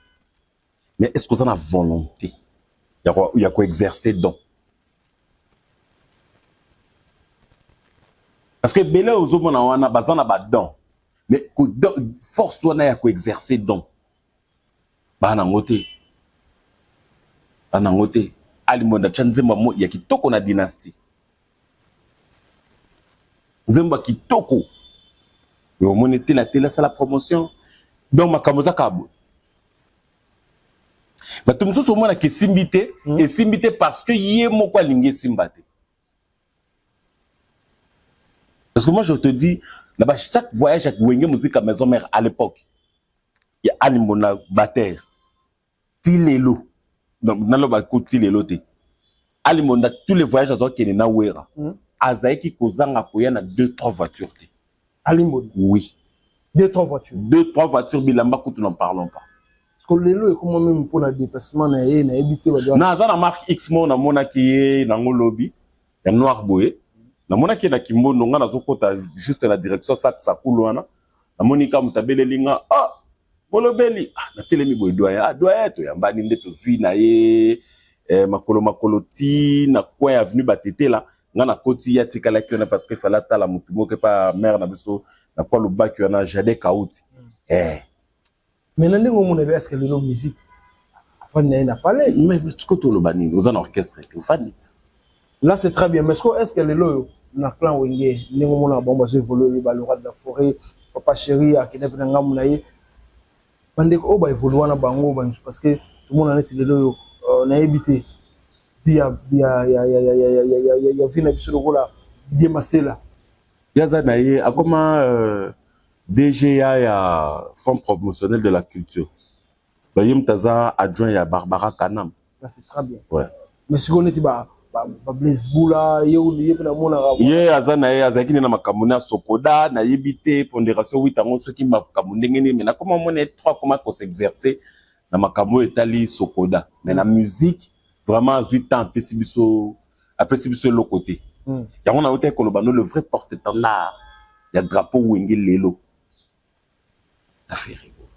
Mais est-ce que ça a volonté? Il y a quoi exercer don. Parce que belé ozomona wana bazana ba don. Mais force wana ya ko exercer don. Bana ngote. Bana ngote. Alimbonda chanzemba mo ya kitoko na dynastie. Nzemba kitoko. Yo monete la télé ça la promotion. Donc makamoza kabo. Ba tumso so mona ke simbité et simbité parce que yé moko alingi simbate. Parce que moi je te dis là-bas chaque voyage avec Wenge musique à maison mère à l'époque. Il y a Alimbonda Bater. Tilelo. Donc dans le bako Tilelo te. Alimbonda tous les voyages à qui na wera. Azaiki kozanga koya na 2-3 voitures te. Alimbonda. Oui. 2-3 voitures. 2-3 voitures bilamba kutu n'en parlons pas. Parce que lelo est comment même pour le dépassement na éviter ba. Na za na marque X mo na mona ki na ngolobi ya noir boye. Na mona ki na kimbondo nga na zokota juste la direction ça kulwana. Na monika mutabele linga bolobeli na telemi boye doya to yambani nde to zui na ye makolo ti na coin avenue Batete là nga na koti ya tikala kiona parce que fallait ta la mutu moke pa mère na biso na kwa lubaki na jade kauti mais nande ngomona est-ce que le musique afin na parler mais tu koto lo bani nous en orchestre au fanit là c'est très bien mais est-ce que le lo na clan wenge ngomona bomba se voler le balora de la forêt papa chéri akine pena ngamuna ye bande ko ba évoluer na bango parce que tout le monde en est le lo na éviter ya vina biso lokola die masela yaza na ye akoma DGA ya Fonds promotionnel de la culture bayim taza adjoint ya Barbara Kanam. Là c'est très bien. Ouais. Mais si on est ba Blaise Boula ye pena mona ye aza na ye azaki na makamuna sokoda na yebite pondération 8 ans ceux qui makamune ngene mais na comment on est 3 comment qu'on s'exercer na makamo etali sokoda mais la musique vraiment 8 ans apesi biso le côté yango na hotel kolobano le vrai porte-étendard ya drapeau wenge lelo ça fait rigolo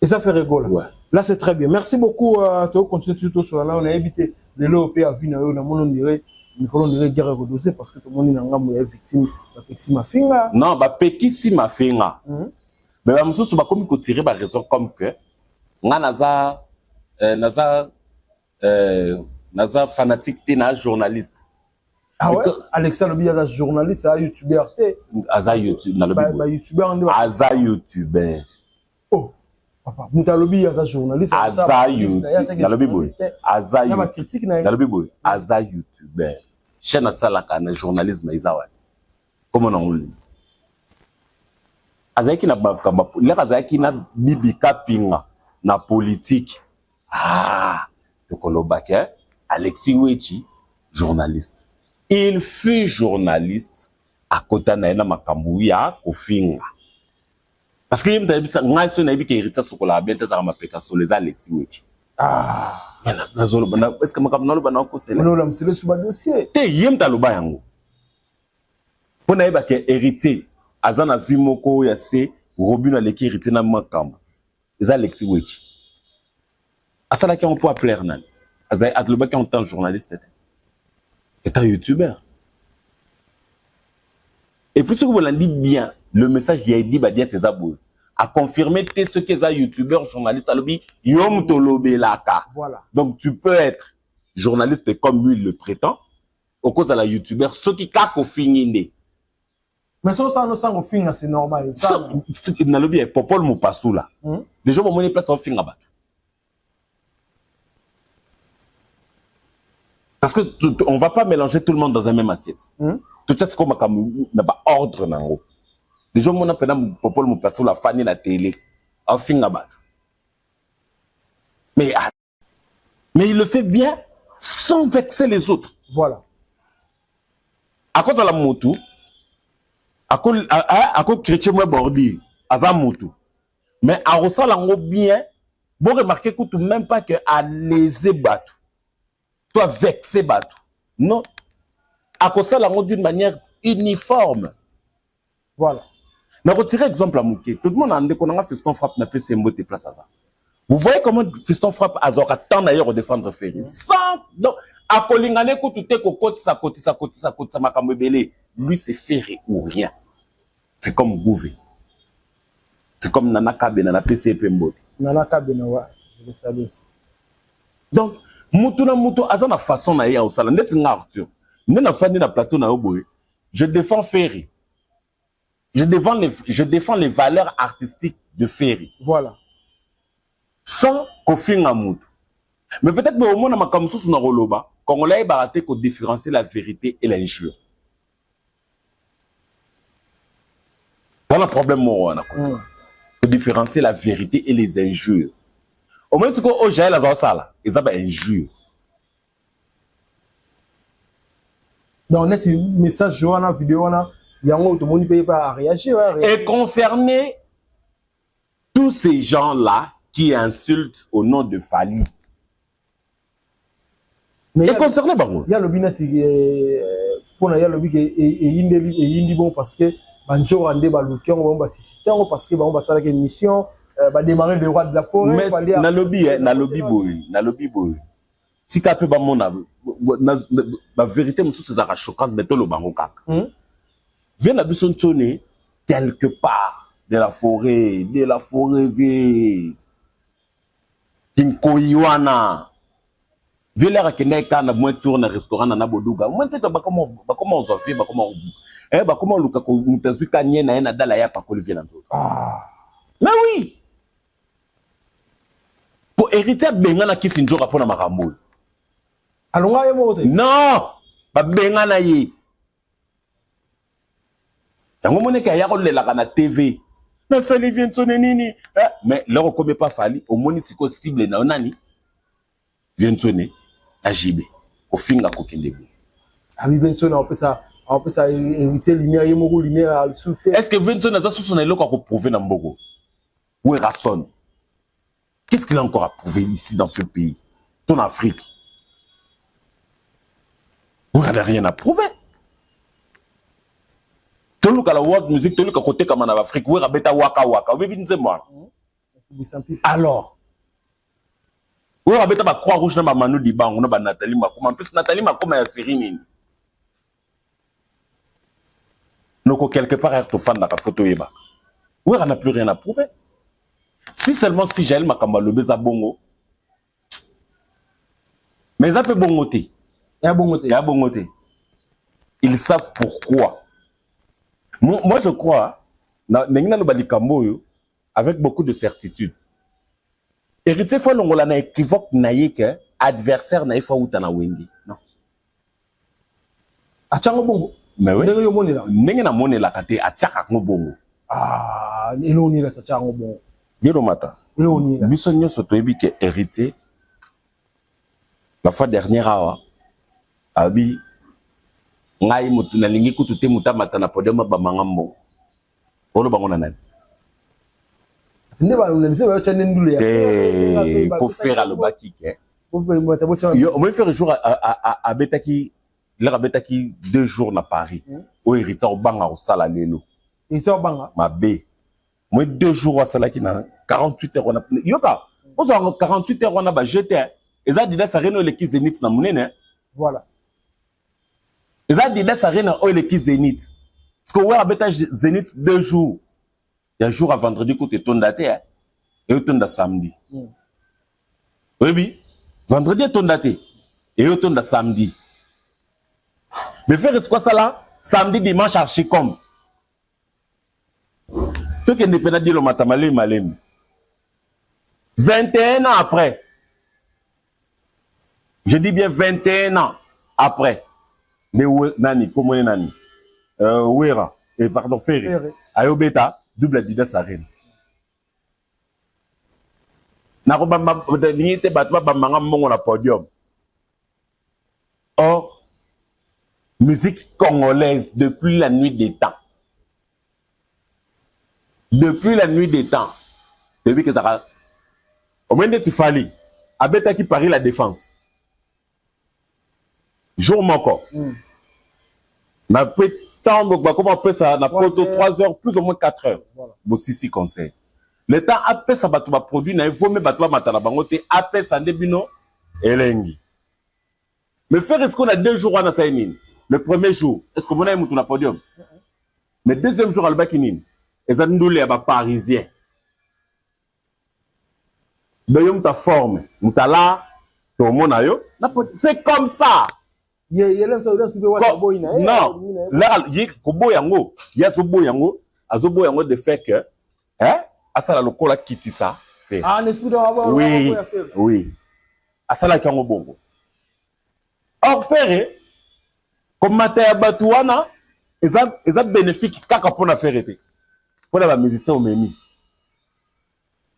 et ça fait rigolo ouais. Là c'est très bien merci beaucoup tu continuer tout sur là on a évité lelo pe a vina yo na mono dirait il faut on dirait guerre redoser parce que tout le monde na ngambo est victime ba pexi mafinga non ba pekisi mafinga mais ba mususu ba komi ko tirer ba raison comme que nga naza fanatique te na journaliste. Ah ouais, Alexandre Lobi aza journaliste, aza youtubeur te. Aza youtube na lobi. Ba youtubeur andi. Aza youtubeur. Oh, papa, muta lobi aza journaliste. Aza youtube na lobi boy. Aza youtube. Na critique na. Na lobi boy. Aza youtubeur. Chaîne salaka na journalisme izawa. Comment on lit? Azaki na bakamba, leka azaki na bibi kapinga na politique. De Kolobake, Alexis Wechi, journaliste. Il fut journaliste à Kotana na Makambouya, Kofinga. Parce que il m'a dit que il hérité sur la bien des armes sur les Alexis Wechi. Est-ce que Makambouya n'a pas conseillé? Non, là, c'est le sous-dossier. Te yem taloba yango. Pour naïba qui hérité, Azana Zimoko Yase, Robin Aleki hérité na Makamba. Les Alexis Wechi. Asala qui on peut appeler Hernan. Azaloba qui on tant journaliste est un youtubeur. Et puis ce que vous l'avez dit bien, le message il a dit bah dire tes abonnés a confirmé ce que ça youtubeur journaliste alobi yom tolobe laka. Voilà. Donc tu peux être journaliste comme lui il le prétend au cause de la youtubeur ce qui kako fininde. Mais ça, nous sommes au fin, c'est normal. Nalobi est popol mo pasou là. Les gens vont monter place au fin là-bas. Parce que on va pas mélanger tout le monde dans un même assiette. Tout ça c'est comme n'a pas ordre nango. Les gens vont appeler popol mo pasou la fan la télé. Au fin là-bas. Mais il le fait bien sans vexer les autres. Voilà. À cause de la moto, à cause chrétien moi bordi, à moto. Mais à ressent l'ango bien, bon remarquer que tout même pas que à léser bateau, toi vexer bateau. Non. À cause de l'ango d'une manière uniforme. Voilà. Mais retirer exemple à Mouké, tout le monde a dit qu'on a fait Fiston Frappe n'a pas ses mots de place à ça. Vous voyez comment Fiston Frappe a tant d'ailleurs au défendre Ferry. Sans donc à Kolingane ko tout est côté ça m'a comme belé. Lui c'est Ferry ou rien. C'est comme Gouvé. C'est comme Nana Kabe Nana PCP Mbote. Nana Kabe na wa. Je le salue aussi. Donc mutu a na façon na ya au sala net Arthur. Nena fandi na plateau na oboye. Je défends Ferry. Je défends les valeurs artistiques de Ferry. Voilà. Sans Kofi Ngamoutou. Mais peut-être que au moins, on a comme ça sur Roloba, quand on l'a baraté qu'on différencie la vérité et l'injure. Dans le problème, on a de différencier la vérité et les injures. Au moins, tu vois, au Jaël, la sala, ils ont des injures. Dans net message, Johanna, vidéo, il y a un autre monde qui ne peut pas réagir. Et concerner tous ces gens-là qui insultent au nom de Fali. Mais et concerné Bango. Il y a le binet pour il y a le binet et indi bon parce que banjo ande baluki on va assister parce que on va faire une mission va démarrer le roi de la forêt mais na lobby boy si tu peux ba mona la vérité me c'est ça choquante mais to le bango kaka vient la bison tourner quelque part de la forêt vie Kinkoiwana Villera Keneka na moins tourne restaurant na Boduga. Moi peut-être ba comment on fait ba comment luka ko mutazuka nyena na dala ya pa ko vient nzo. Mais oui. Pour hériter benga na kisi njoka pona makambo. Alonga yemo te. Non, ba benga na yi. Yango moneka ya ko lela kana TV. Na Fali vient sonner nini. Mais leur comme pas Fali au monisiko cible na onani. Vient sonner AJB au finga kokendebo. Ami Vincent on peut ça éviter lumière yemo lumière à sous. Est-ce que Vincent a ça son eloko ko prouver na Mbogo? Où est Rasson? Qu'est-ce qu'il a encore à prouver ici dans ce pays? Ton Afrique. Vous n'avez rien à prouver. Tout le cas la world music, tout le cas côté comme en Afrique, où est Rabeta Waka Waka? Vous avez dit moi. Alors. Où est Rabeta ba croix rouge na ba Manu Dibango na ba Nathalie Makoma? En plus Nathalie Makoma ya série nini? Donc quelque part elle te fan na ka photo yeba. Où elle n'a plus rien à prouver. Si seulement si Jaël Makamba le beza bongo. Mais ça peut bongoter. Il y a bongoter. Ils savent pourquoi. Moi je crois n'engina no balikambo avec beaucoup de certitude. Héritier fois longola na équivoque na yeke adversaire na ifa utana wendi. Non. Achango bongo. Mais oui. Ndenge yo monela. Ndenge na monela kate achaka ngo bongo. Eloni la achango bongo. Yero mata. Eloni la. Biso nyoso toyebi ke héritier la fois dernière awa abi ngai mutu na lingi kutu te mutamata na podium ba mangambo. Olo bango na nani? Pour faire le bakik. On va faire un jour à Betaki, là à Betaki 2 jours à Paris. Au héritier au banga au sala lelo. Héritier au banga. Ma B. Moi 2 jours à sala qui na 48 heures on a. Yoka. On a 48 heures on a ba jeté. Et ça dit là ça reno le qui zénith na munene. Voilà. Et ça dit là ça reno au le qui zénith. Parce que ouais à Betaki zénith 2 jours. Il y a un jour à vendredi que tu es ton date et tu es samedi. Oui, vendredi est ton date et tu es samedi. Mais faire quoi ça là? Samedi, dimanche, archicom. Toi qui es indépendant de l'Omatamale Malem. 21 ans après. Je dis bien 21 ans après. Mais Nani, comment Nani? Ouera, pardon, Ferré. Ayobeta, double Adidas Arena. N'importe battement podium. Or, musique congolaise depuis la nuit des temps. Depuis la nuit des temps. Depuis que ça a. Au moins de Tifali, Abeta qui parie la défense. Jour moko. Ma pétanque, comment on appelle ça? Na poto 3 heures, plus ou moins 4 heures. Bon, si conseil. Le temps après ça va produit, na faut me battre matala bangote après ça débino elengi. Mais faire est-ce qu'on a 2 jours on a ça nini? Le premier jour, est-ce qu'on a un mouton à podium? Mais deuxième jour, al bakinine. Et ça nous les parisien. D'ailleurs, ta forme, mutala, ton monayo, c'est comme ça. Non, là, il y a Kobo Yango, il y a Zobo Yango, Azobo Yango de fait que, hein, Asala Lokola Kiti ça. Ah, n'est-ce pas? Oui, oui. Asala Kango Bongo. Or, faire, comme Mataya Batouana, ils ont bénéfique kaka pour la faire. Pour la musicien au Mémi.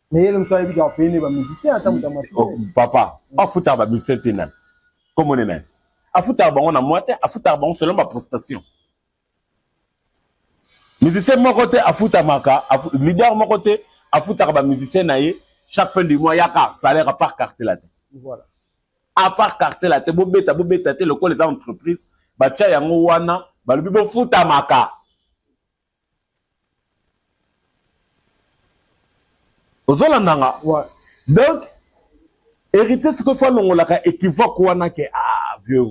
Mais il me semble qu'il y a payé les musiciens en tant que papa, en foutant la musicien ténan. Comme on est là. À foutre on a moitié, à foutre selon ma prestation. Musicien mon côté, à foutre maka, leader mon côté, à foutre ba musicien naïe, chaque fin du mois yaka, salaire à part quartier la tête. Voilà. À part quartier la tête, bobeta te le col les entreprises, ba tia yango wana, ba le bibo foutre maka. Ozolandanga. Ouais. Donc hériter ce que faut l'ongolaka équivoque wana que vieux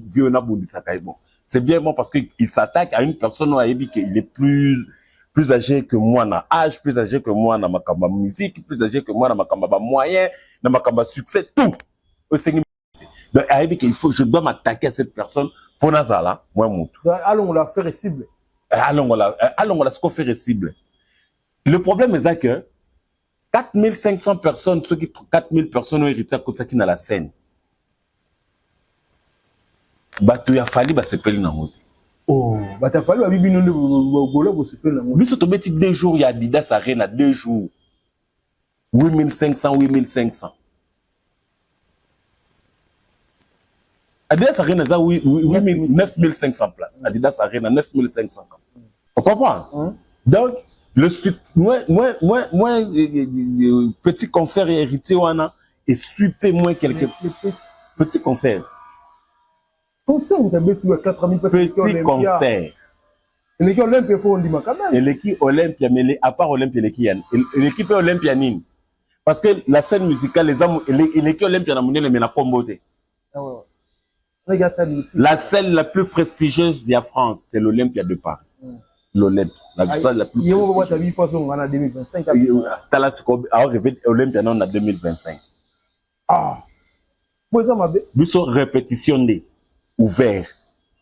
vieux na bundisa bon. C'est bien bon parce qu'il s'attaque à une personne qui il est plus âgé que moi na âge, plus âgé que moi na makamba musique, plus âgé que moi na makamba moyen, na makamba succès tout. Donc il faut je dois m'attaquer à cette personne pour nazala moi mutu. Allons on la faire cible. Allons on la ce qu'on fait cible. Le problème est que 4500 personnes, ceux qui 4000 personnes ont hérité à côté qui dans la scène. Bato ya fali ba sepeli na ngote. Oh, bata fali ba bibi nonde bola bo sepeli na ngote. Biso to beti 2 jours ya Adidas Arena 2 jours. 8500. Adidas Arena za 9500 places. Adidas Arena 9500. On comprend? Donc moi, petit concert hérité wana et super moins quelques petits concerts. Concert, vous avez 4000 petit concert. L'équipe Olympia faut on dit quand même. Et l'équipe Olympia, mais à part Olympia, l'équipe Olympia nine. Parce que la scène musicale, les hommes, l'équipe Olympia n'a monnaie mais la comboté. La scène la plus prestigieuse de la France, c'est l'Olympia de Paris. L'Olympia. La salle la plus prestigieuse. En 2025. Olympia en 2025. Ah. Nous répétition des ouvert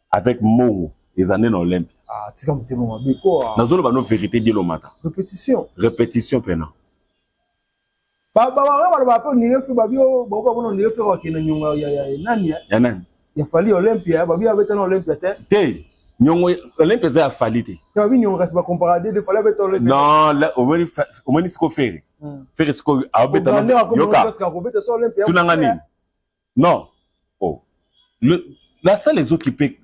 avec Mongo les années dans l'Olympia. Ah, c'est comme tu m'as dit quoi? Dans une vérité de l'Omata. Répétition. Répétition pena. Il fallait Olympia, babi avait un Olympia té. Nyongo Olympia za fallite. Tu vu nyongo reste pas comparer de fallait avec Olympia. Non, là au moins ce qu'on fait. Faire ce qu'on a beta yoka. Tu n'as rien. Non. Oh. La salle est occupée.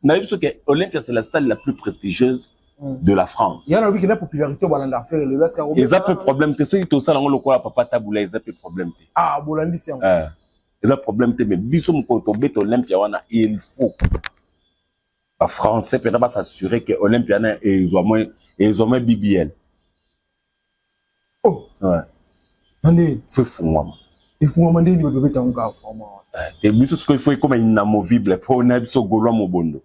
N'a vu que Olympia c'est la salle la plus prestigieuse de la France. Il y a une popularité au balanda faire le basque. Ils ont peu problème, c'est ceux qui tout ça dans le quoi papa taboula ils ont peu problème. Ah, bolandi c'est. Ils ont problème mais biso mko to bet Olympia wana il faut. Les Français peut pas s'assurer que Olympia et ils ont moins BBL. Oh. Ouais. Andé, c'est fou moi. Il faut demander du bébé en gars format. Et biso ce qu'il faut comme inamovible pour na biso golo mobondo.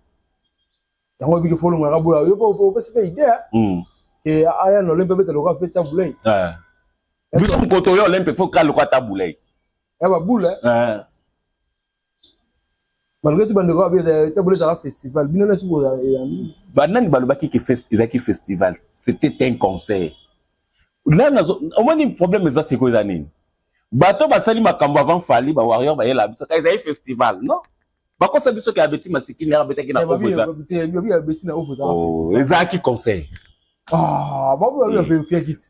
Yango bi ke follow ngara boya yo po se pe idée. Et aya no Olympia beta lo ka fait taboulay. Biso mko yo Olympia faut ka lo ka taboulay. Ya ba boule. Malgré tout, tu as un festival. Banani balobaki ki festival. C'était un concert. Là, au moins, le problème, c'est quoi, Zanine? Bato basali makambo avant fali ba warrior ba yela biso kaisa festival non ba ko sabi so ka beti masiki ni abeta ki na ovoza oh ezaki conseil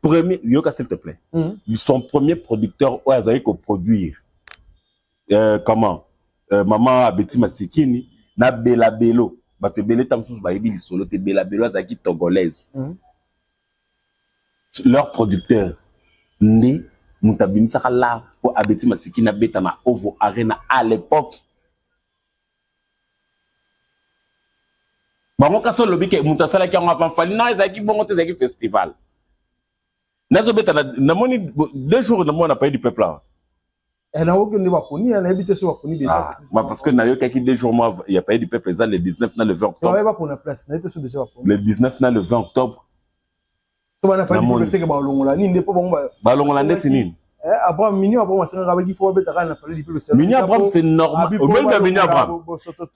premier yoka s'il te plaît son premier producteur o azali ko produire comment maman abeti masikini na bela belo bato bele tamsusu ba yebi lisolo te bela belo azaki togolaise leur producteur ndi Moutabini Sakala pour Abeti Masikina Betana Ovo Arena à l'époque. Bango kaso lobi ke Moutasala qui a enfant fali na ezaki bongo te ezaki festival. Nazo Betana na moni 2 jours na mona pas du peuple là. Elle a aucun débat pour ni elle a habité sur Poni déjà. Parce que na yo kaki 2 jours moi il y a pas du peuple ça le 19 na le 20 octobre. Non pas pour la place, na était sur déjà pour. Le 19 na le 20 octobre. On a pas dit que c'est que balongola ni n'est pas bon balongola ndeti nini Abraham Mignon Abraham c'est un qui faut betara na parler du peu c'est Mignon Abraham c'est normal au même de Mignon Abraham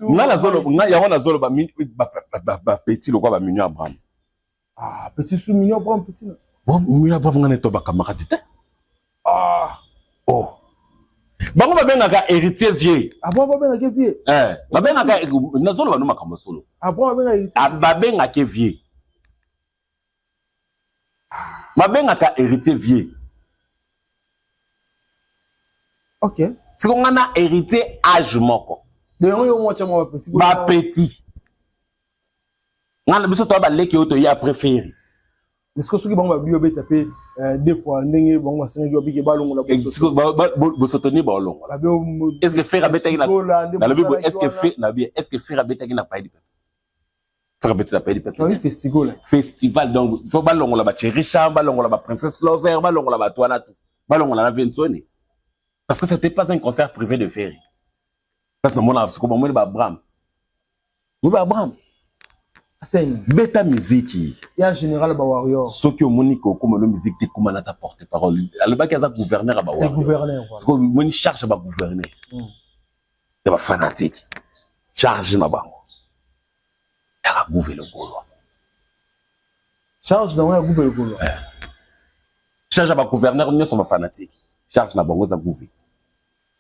nga la zolo nga ya wana zolo ba petit le quoi ba Mignon Abraham petit sous Mignon Abraham petit bon Mignon Abraham nga neto ba camarade te oh bango ba benga héritier vieux Abraham ba benga vieux ba benga na zolo ba no makambo solo Abraham ba benga héritier ba benga vieux babengaka héritier vieux. Ok. Si on a héritier âge moko. De yo mo chama petit. Ba petit. Ngana biso to ba leki oto ya préféré. Mais ce que ceux qui vont bio taper 2 fois ndenge bon va senga bi ke balongo la boso toni balongo. Est-ce que faire abetaki na la bibo est-ce que faire abetaki na pas di festival donc il faut balongo la ba Cherisha balongo la ba princesse Lover balongo la ba Toana tout balongo la Vincone parce que c'était pas un concert privé de Ferry parce que mon parce que bon ba Abraham c'est beta musique il y a général ba warrior ce que monique comme le musique te comment na ta porte parole alba kaza gouverneur ba warrior gouverneur parce que moni charge ba gouverneur c'est ba fanatique charge na bango à gouverner le Gaulois. Charge dans un gouverner le Gaulois. Charge à ma gouverneur, nous sommes fanatiques. Charge n'a pas besoin de gouverner.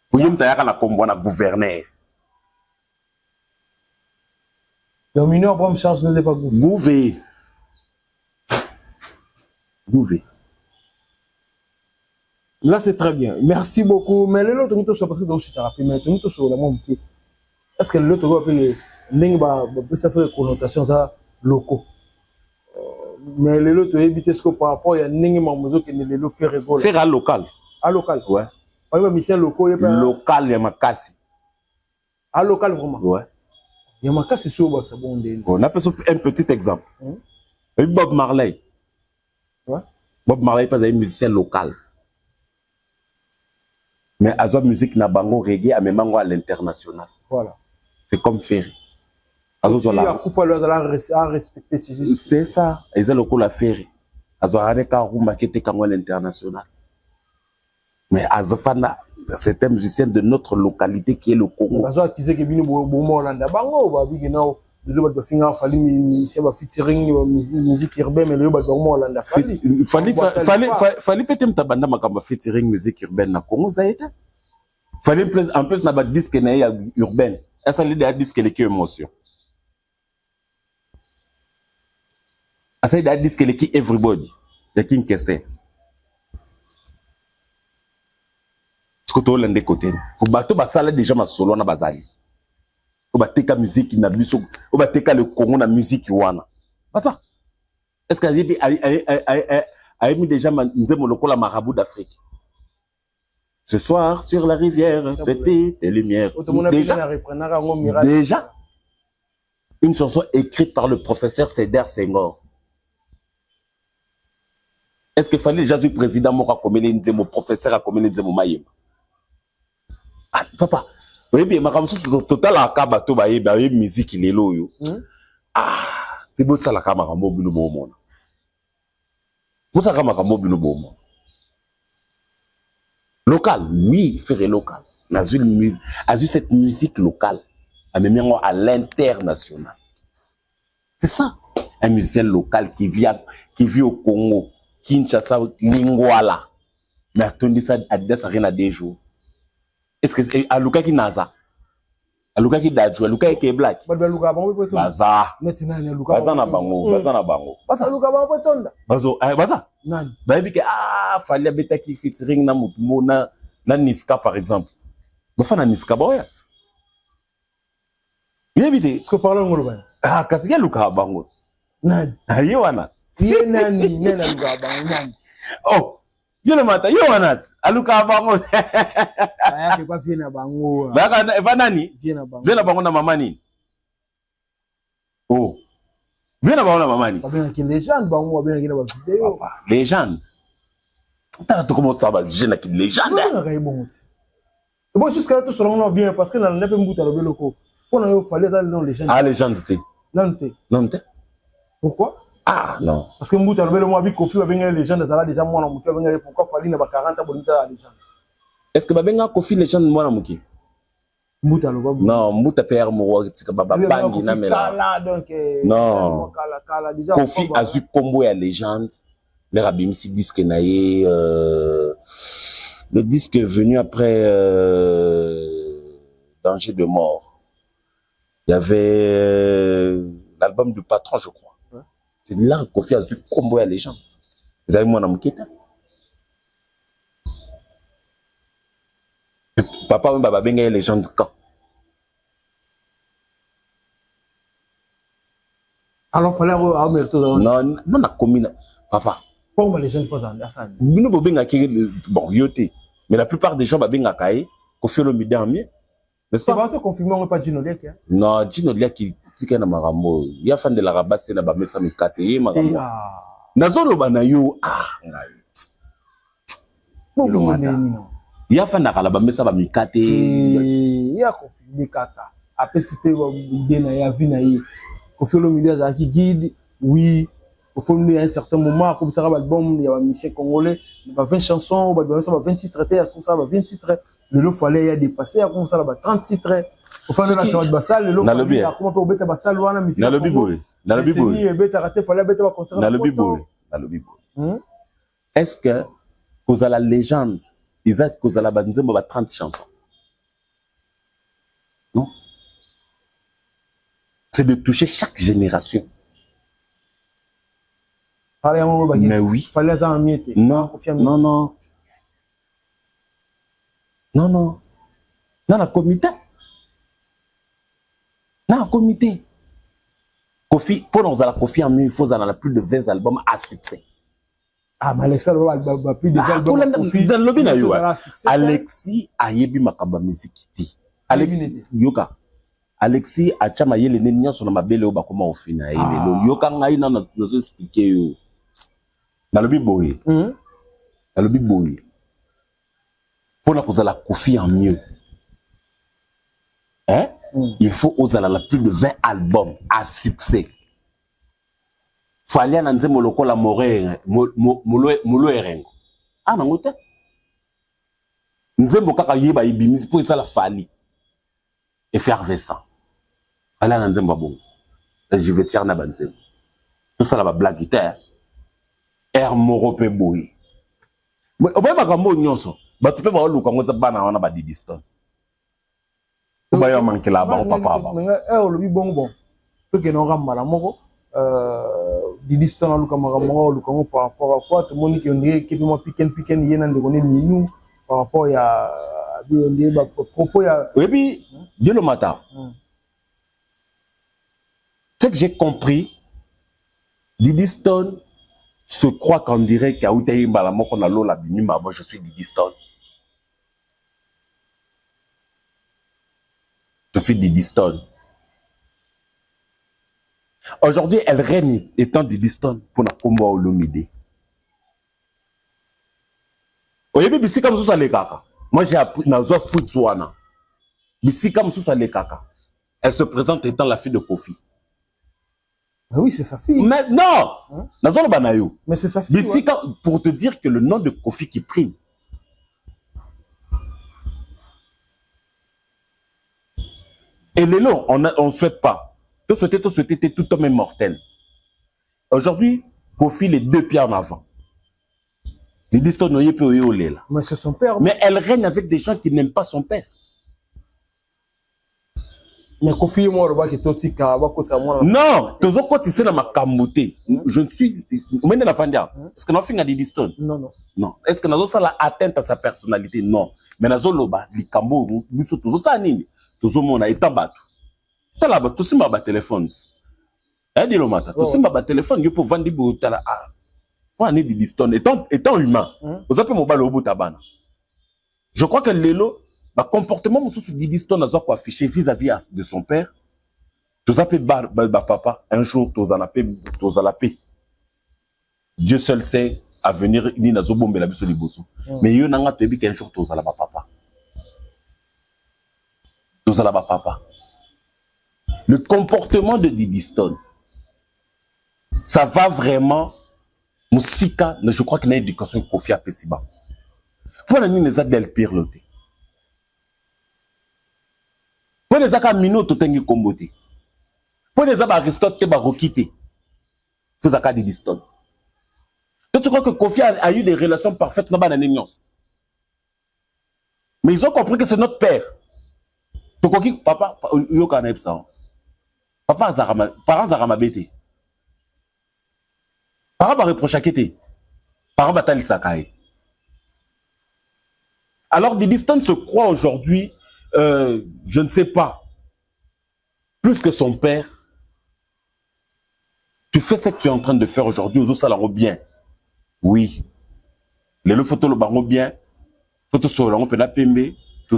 Pour nous, nous avons combat na gouverneur. Le mineur Abraham charge ne l'est pas gouverner. Gouverner. Là c'est très bien. Merci beaucoup. Mais l'autre nous tous parce que donc je t'ai rappelé mais nous tous sur la même petit. Est-ce que l'autre va appeler ça fait des connotations locaux. Mais les autres éviter ce que par rapport il y a n'importe mamozo qui ne le fait rigoler. Faire à local. À local. Ouais. Par exemple mission locaux il y a local il y a makasi. À local vraiment. Ouais. Il y a makasi sur box bon. On a un petit exemple. Bob Marley. Ouais. Bob Marley pas un musicien local. Mais azwa musique na bango reggae à même à l'international. Voilà. C'est comme Ferry. C'est ça. Ils ont le coup la Ferry. L'international. Mais Azafana, c'est un musicien de notre localité qui est le Congo. Fallait peut-être featuring musique urbaine na Congo ça été. Fallait en plus na ba disque na urbaine. Ça lui a disque les émotion. Ça lui a disque les qui everybody. The King Kester. Ce que tu as l'un côté. Au bateau basala déjà ma solo na bazali. Au bateka musique na biso. Au bateka le Congo na musique wana. Pas ça. Est-ce que a mis déjà nzemo lokola marabout d'Afrique? Ce soir, sur la rivière, petite lumière. Déjà, une chanson écrite par le professeur Cédar Senghor. Est-ce qu'il fallait déjà du président Mora comme il dit mon professeur a comme il dit mon maïm? Ah, papa, oui, bien, ma ramsous total à Kabato, baïe, musique, il est loyo. Ah, c'est beau ça la caméra, mon boulot, mon monde. Vous savez comment mon boulot, mon monde. Local, oui, faire local. A vu cette musique locale. amemiango à l'international. C'est ça. Un musicien local qui vit au Congo, Kinshasa, Lingwala. Mais attendez ça à rien à des jours. Est-ce que c'est Aluka qui naza? Aluka qui dadju, Aluka qui est black. Baza. Baza na bango, baza na bango. Baza Aluka bango tonda. Bazo, baza. Nani? Baby que fallait beta qui featuring na mutumo na Niska par exemple. Bafa na Niska boya. Yebite. Est-ce que parlons ngoloba? Kasi ya Aluka bango. Nani? Aye wana. Ye nani? Nani Aluka bango nani? Oh. Yo mata, yo wana. Aluka bango. Aya kwa viena bango. Baka nani? Viena bango na mama ni. Oh. Viena bango na mama ni. Babena ki légende bango, babena ki na ba vidéo. Légende. T'as tout comment ça va jeune qui légende. Bon jusqu'à là tout seront bien parce que dans le nepe mbuta le loko. Pour nous fallait dans le nom légende. Ah légende té. Non té. Pourquoi? Ah non. Parce que mbuta le moi bi Kofi babenga légende ça là déjà moi na muki babenga pourquoi fallait na ba 40 bonita légende. Est-ce que babenga Kofi légende moi na muki? Mbuta le babu. Non, mbuta père mo tika baba bangi na mela. Donc non. Kofi azu combo ya légende. Le rabimisi disque naie le disque est venu après Danger de mort. Il y avait l'album du Patron, je crois. Ouais. C'est là que Kofi a vu combo à légende. Vous avez mon ami qui était. Papa même baba benga légende quand. Alors fallait non non na commune papa. Pour les jeunes fois en ça. Nous benga qui bon yoté. Mais la plupart des gens benga kai Kofi le midi en mieux. N'est-ce pas? C'est pas confirmé on pas Dino Liak. Non, Dino Liak qui tika na marambo. Il y a fan de la rabasse na ba mesa mi kate marambo. Nazolo bana yo il y a fan na ba mesa ba mi kate. Il y a confirmé kata. Après c'était idée na ya vie na yi. Kofi le midi za qui guide oui. Au fond, il y a un certain moment, comme ça, l'album, il y a un musicien congolais, il y a 20 chansons, il y a 20 titres, comme ça, 20 titres. Le lot fallait y a dépassé, comme ça, 30 titres. Au fond, il y a un bassal, le lot fallait y a comment on peut mettre bassal, ou un musicien. Dans le biboy. Dans le biboy. Dans le biboy. Dans le biboy. Est-ce que, cause à la légende, ils ont cause à la bande, 30 chansons? Non? C'est de toucher chaque génération. Mais oui. Fallait en mietter. Non, non, non. Non, non. Non, la comité. Non, la comité. Kofi, pour nous, la Kofi en mieux, il faut en plus de 20 albums à succès. Ah, mais Alexis, il a plus de 20 albums. Dans le lobby, Alexis a yebi makamba musique. Yoka. Alexis a chama yele nenya sur ma belle au bakoma au final. Yoka ngai na nous expliquer yo. Dans le biboy. Dans le biboy. Pour la cause de la Kofi en mieux. Hein? Il faut oser la plus de 20 albums à succès. Faut aller à Nzembo Loko la Moré, Molo Erengo. Ah, non, t'es. Nzembo Kaka Yeba Ibimis pour ça la Fali. Effervescent. Allez à Nzembo Bon. Je vais faire Nabanzem. Tout ça la blague guitare. Air Morope Boy. Mais au moins, ma nyonso. Bah, tu peux voir le Congo, ça bana, on a pas dit distant. Tu vas y manquer là, bah, papa. Mais, le bon. Peu que nous ramons la mort. Di distant à Lukamaramongo, le Congo par rapport à quoi? Tout le monde qui est qui m'a piqué, y'en de connaître nous par rapport à propos à. Et puis, Dieu le matin. C'est que j'ai compris. Didi Stone se croit qu'on dirait qu'il y a eu des malamok qu'on a l'eau la bimima. Moi, je suis Didi Stone. Je suis Didi Stone. Aujourd'hui, elle règne étant Didi Stone pour la combat au Lomide. Oyebi bisika msusa le kaka. Moi, j'ai appris na zo futsuana. Bisika msusa le kaka. Elle se présente étant la fille de Kofi. Ah oui, c'est sa fille. Mais non! Hein? Mais c'est sa fille. Bisika, ouais. Pour te dire que le nom de Kofi qui prime. Et les lots, on ne souhaite pas. Tout souhaiter, tout homme est mortel. Aujourd'hui, Kofi les 2 pieds en avant. Les distances n'ont pas eu là. Mais c'est son père. Mais elle règne avec des gens qui n'aiment pas son père. Mais Kofi moi le qui toti ka ba ko ça moi. Non, toujours quand tu sais dans ma camoté, je ne suis même la fandia. Est-ce que n'a finga des distances? Non. Non. Est-ce que n'a ça la atteinte à sa personnalité? Non. Mais n'a loba li kambo biso toujours ça nini. Toujours mon a étant battu. T'as là tout simba ba téléphone. Elle dit le matin, tout simba ba téléphone yo pour vendre bo tala ah. Pour aller des distances étant humain. Vous appelez mon bal au bout tabana. Je crois que Lelo le comportement monsieur Didiston n'a pas affiché vis-à-vis de son père. Tous appelés papa un jour tous en la paix. Dieu seul sait à venir ni na zobombe la biso liboso. Mais yo nanga tebi qu'un jour tous la papa. Tous la papa. Le comportement de Didiston, ça va vraiment Moussika, je crois qu'il y a une éducation Kofi à Pessiba. Pour la mine del pire loté. Pour les akamino totengi kombote. Pour les Aristote te barokite. Tous les de Diston. Tu crois que Kofi a eu des relations parfaites dans la néniance. Mais ils ont compris que c'est notre père. Tu crois que papa, yo kaneb ça. Papa Zarama, parents Zarama bete. Parents va reprocher kete. Parents batali sakaye. Alors Didiston se croit aujourd'hui je ne sais pas, plus que son père. Tu fais ce que tu es en train de faire aujourd'hui aux salons bien. Oui. Les photos le baron bien. Photos sur le peut pembe. Tout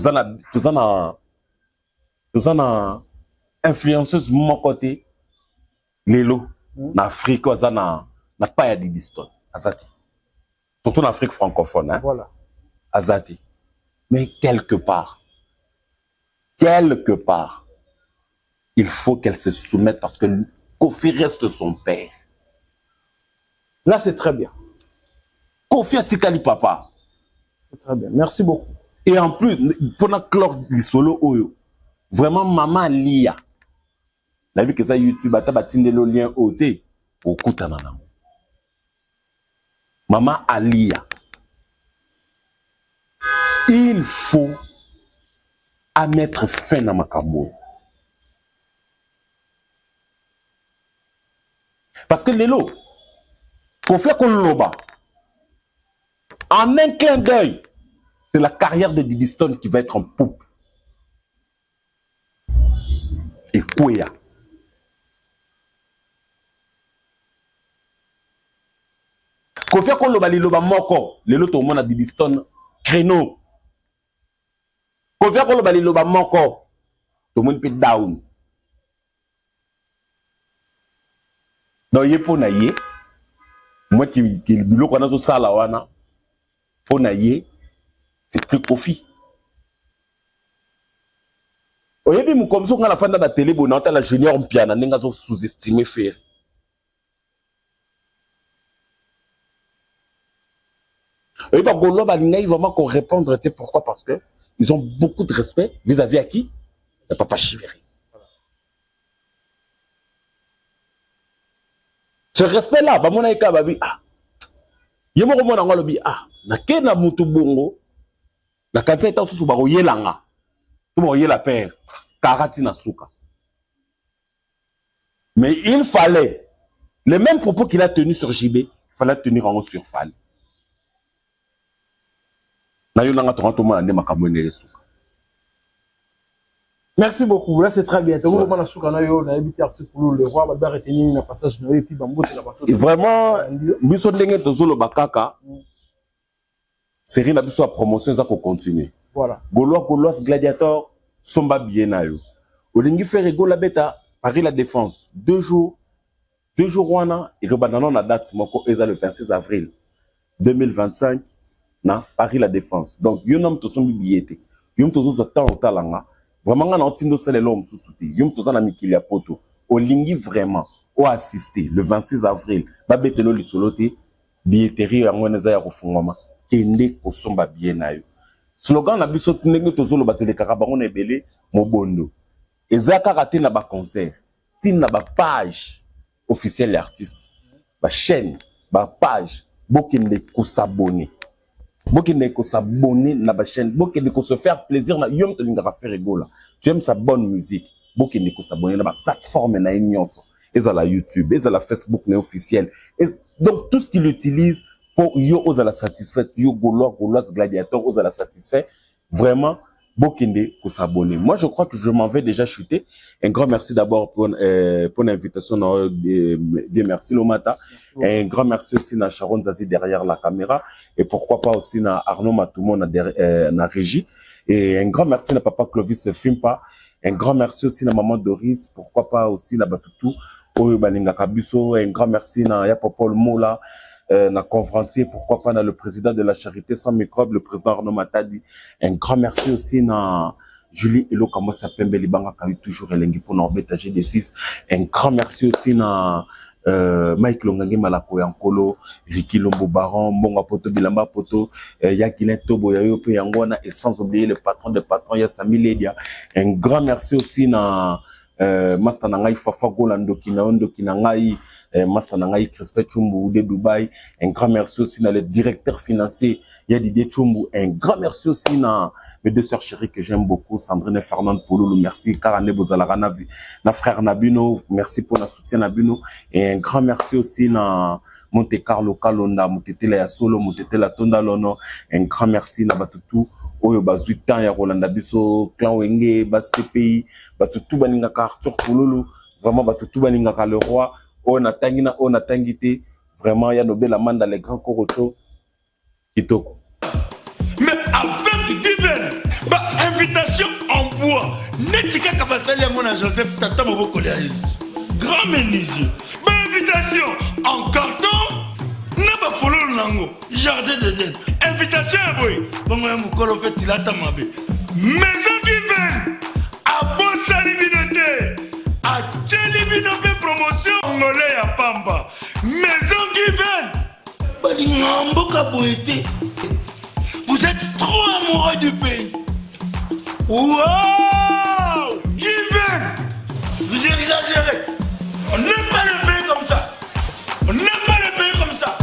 ça na influenceuse mon côté. Les lots. En Afrique, ça na pas de distance. Azati. Surtout en Afrique francophone. Hein? Voilà. Azati. Mais quelque part, il faut qu'elle se soumette parce que Kofi reste son père. Là, c'est très bien. Kofi a tikali papa. C'est très bien. Merci beaucoup. Et en plus, pour la clore du solo, vraiment, maman Lia. La vie que ça YouTube, a tabatine le lien ôté au Koutanana. Maman Alia. Il faut à mettre fin à ma camoufle. Parce que Lélo, qu'on fait qu'on l'oba, en un clin d'œil, c'est la carrière de Didiston qui va être en poupe. Et Kouya. Qu'on fait qu'on l'oba moko, Lélo tout le monde a Didiston créneau. Qu'on fait qu'on l'oba moko, tout le monde peut down. Donc, il y a pour naïe, moi qui le boulot qu'on a sur ça wana, pour naïe, c'est que Kofi. Au début, nous comme ça, on a la fin de la télé, on a la junior en piano, on a sous-estimé faire. Et bien, Golo, il va vraiment qu'on répondre, pourquoi? Parce que ils ont beaucoup de respect vis-à-vis à qui? Le papa Chibéry. Ce respect-là, bah mon aïka babi ah, yemo ko mona ngalo bi ah, na ke na mutu bongo, na kansa ita susu ba ko yelanga, to ba yela père, karati na suka. Mais il fallait les mêmes propos qu'il a tenus sur JB, il fallait tenir en haut sur Fall. Na yo nanga to mona ne makamone suka. Merci beaucoup. Là, c'est très bien. Vraiment, biso ndenge tozolo bakaka. Série na biso a promotion za ko continuer. Voilà. Gaulois Gladiator somba bien na yo. Olingi faire go la beta Paris la Défense 2 jours wana et rebandana na date moko eza le 26 avril 2025 na Paris la Défense. Donc yo nom to sombi billet. Yo to zo temps talanga. Vraiment, on a entendu ça les hommes sous-soutés. Yom tous en a mis qu'il y a poto. Olingi vraiment, ou assister le 26 avril. Babetelo li soloté, billetterie à mon ezaya refungoma. Kende kosomba bien na yo. Slogan na biso tunenge tozolo batele karabango nebele mobondo. ezaka raté na ba concert tin na ba page officielle artiste ba chaîne ba page bokende ko s'abonner na ba chaîne bokende ko se faire plaisir na yom to linga faire rigola tu aimes sa bonne musique bokende ko s'abonner na ba plateforme na nyonso ezala YouTube ezala Facebook na officiel donc tout ce qu'il utilise pour yo ozala satisfait yo gaulois gladiateur ozala satisfait vraiment bokende pour s'abonner. Moi, je crois que je m'en vais déjà chuter. Un grand merci d'abord pour l'invitation. Merci Lomata. Un grand merci aussi à Sharon Zazi derrière la caméra. Et pourquoi pas aussi à Arnaud Matoumon na régie. Et un grand merci à papa Clovis Fimpa. Un grand merci aussi à maman Doris. Pourquoi pas aussi à Batutu. Balinga Kabiso. Un grand merci à Yapopol Mola. Na confrontier, pourquoi pas, le président de la charité sans microbe, le président Arnaud Matadi. Un grand merci aussi à Julie Elo Kamosa Pembe Libanga qui a eu toujours elengi pour Norbert AG6. Un grand merci aussi à Mike Longangi Malako Yankolo, Ricky Lombo Baron, Monga Poto Bilamba Poto, Yakine Tobo Yayope Yangwana et sans oublier le patron de patron Yassami Ledia. Un grand merci aussi à Master Nangai Fafa Golando Kina Ngai, Master Nangai Crispet Chumbu de Dubaï. Un grand merci aussi à le directeur financier Yadidé Chumbu. Un grand merci aussi à mes deux sœurs chéries que j'aime beaucoup, Sandrine et Fernande Pouloulou. Merci Karane Bozalarana, na frère Nabino. Merci pour le soutien Nabino. Et un grand merci aussi à Monte Carlo Kalonda, Moutetela ya Solo, Moutetela Tonda Lono. Un grand merci à Batutu. Oyo bazuitan ya Rolanda Biso, Clan Wenge, ba CPI, Batutu Baningaka Arthur Pouloulou, vraiment Batutu Baningaka le roi, on a tangité, vraiment ya Nobel Amanda les grands Korocho, Kitoko. Mais avec Diven, invitation en bois, Netika Kabasali à mon Joseph Tata Moboko grand menuisier, invitation en carton. Naba follow nango jardin d'Eden invitation à boy bon moi mukolo fait tilata mabe maison Diven à Bossali Binote à Tcheli Binote promotion ngolé à Pamba maison Diven bali ngamboka boité vous êtes trop amoureux du pays wow Diven vous exagérez on n'aime pas le pays comme ça on n'aime pas le pays comme ça.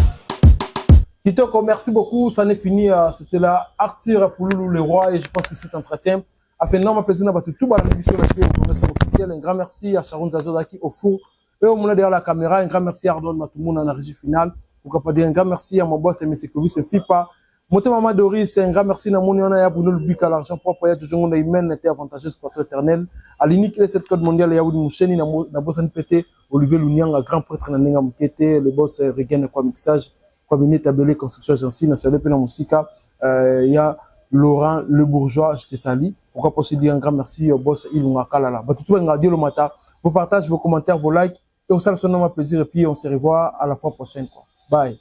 Kitoko, merci beaucoup. Ça n'est fini. C'était là Arthur Pouloulou le roi et je pense que cet entretien a fait énormément plaisir à tout dans l'émission officielle. Un grand merci à Sharon Zazodaki au four et au moulin derrière la caméra. Un grand merci à Ardon Matoumouna dans la régie finale. Pourquoi pas dire un grand merci à mon boss M. Clovis Fipa. Monté Maman Doris, un grand merci à mon yona ya Bruno Lubic à l'argent propre. Il y a toujours une humaine était avantageuse pour éternel. À l'unique cette code mondiale, il y a Woudi Moucheni, na Bossan Pété, Olivier Louniang, un grand prêtre na Nenga Mukete, le boss Regen quoi mixage. Comme il est appelé construction agence nationale de la musique, il y a Laurent Le Bourgeois, je te salue. Pourquoi pas aussi dire un grand merci au boss Ilunga Kalala. Tout le monde le matin. Vos partages, vos commentaires, vos likes. Et on s'en fait un plaisir. Et puis on se revoit à la fois prochaine. Bye.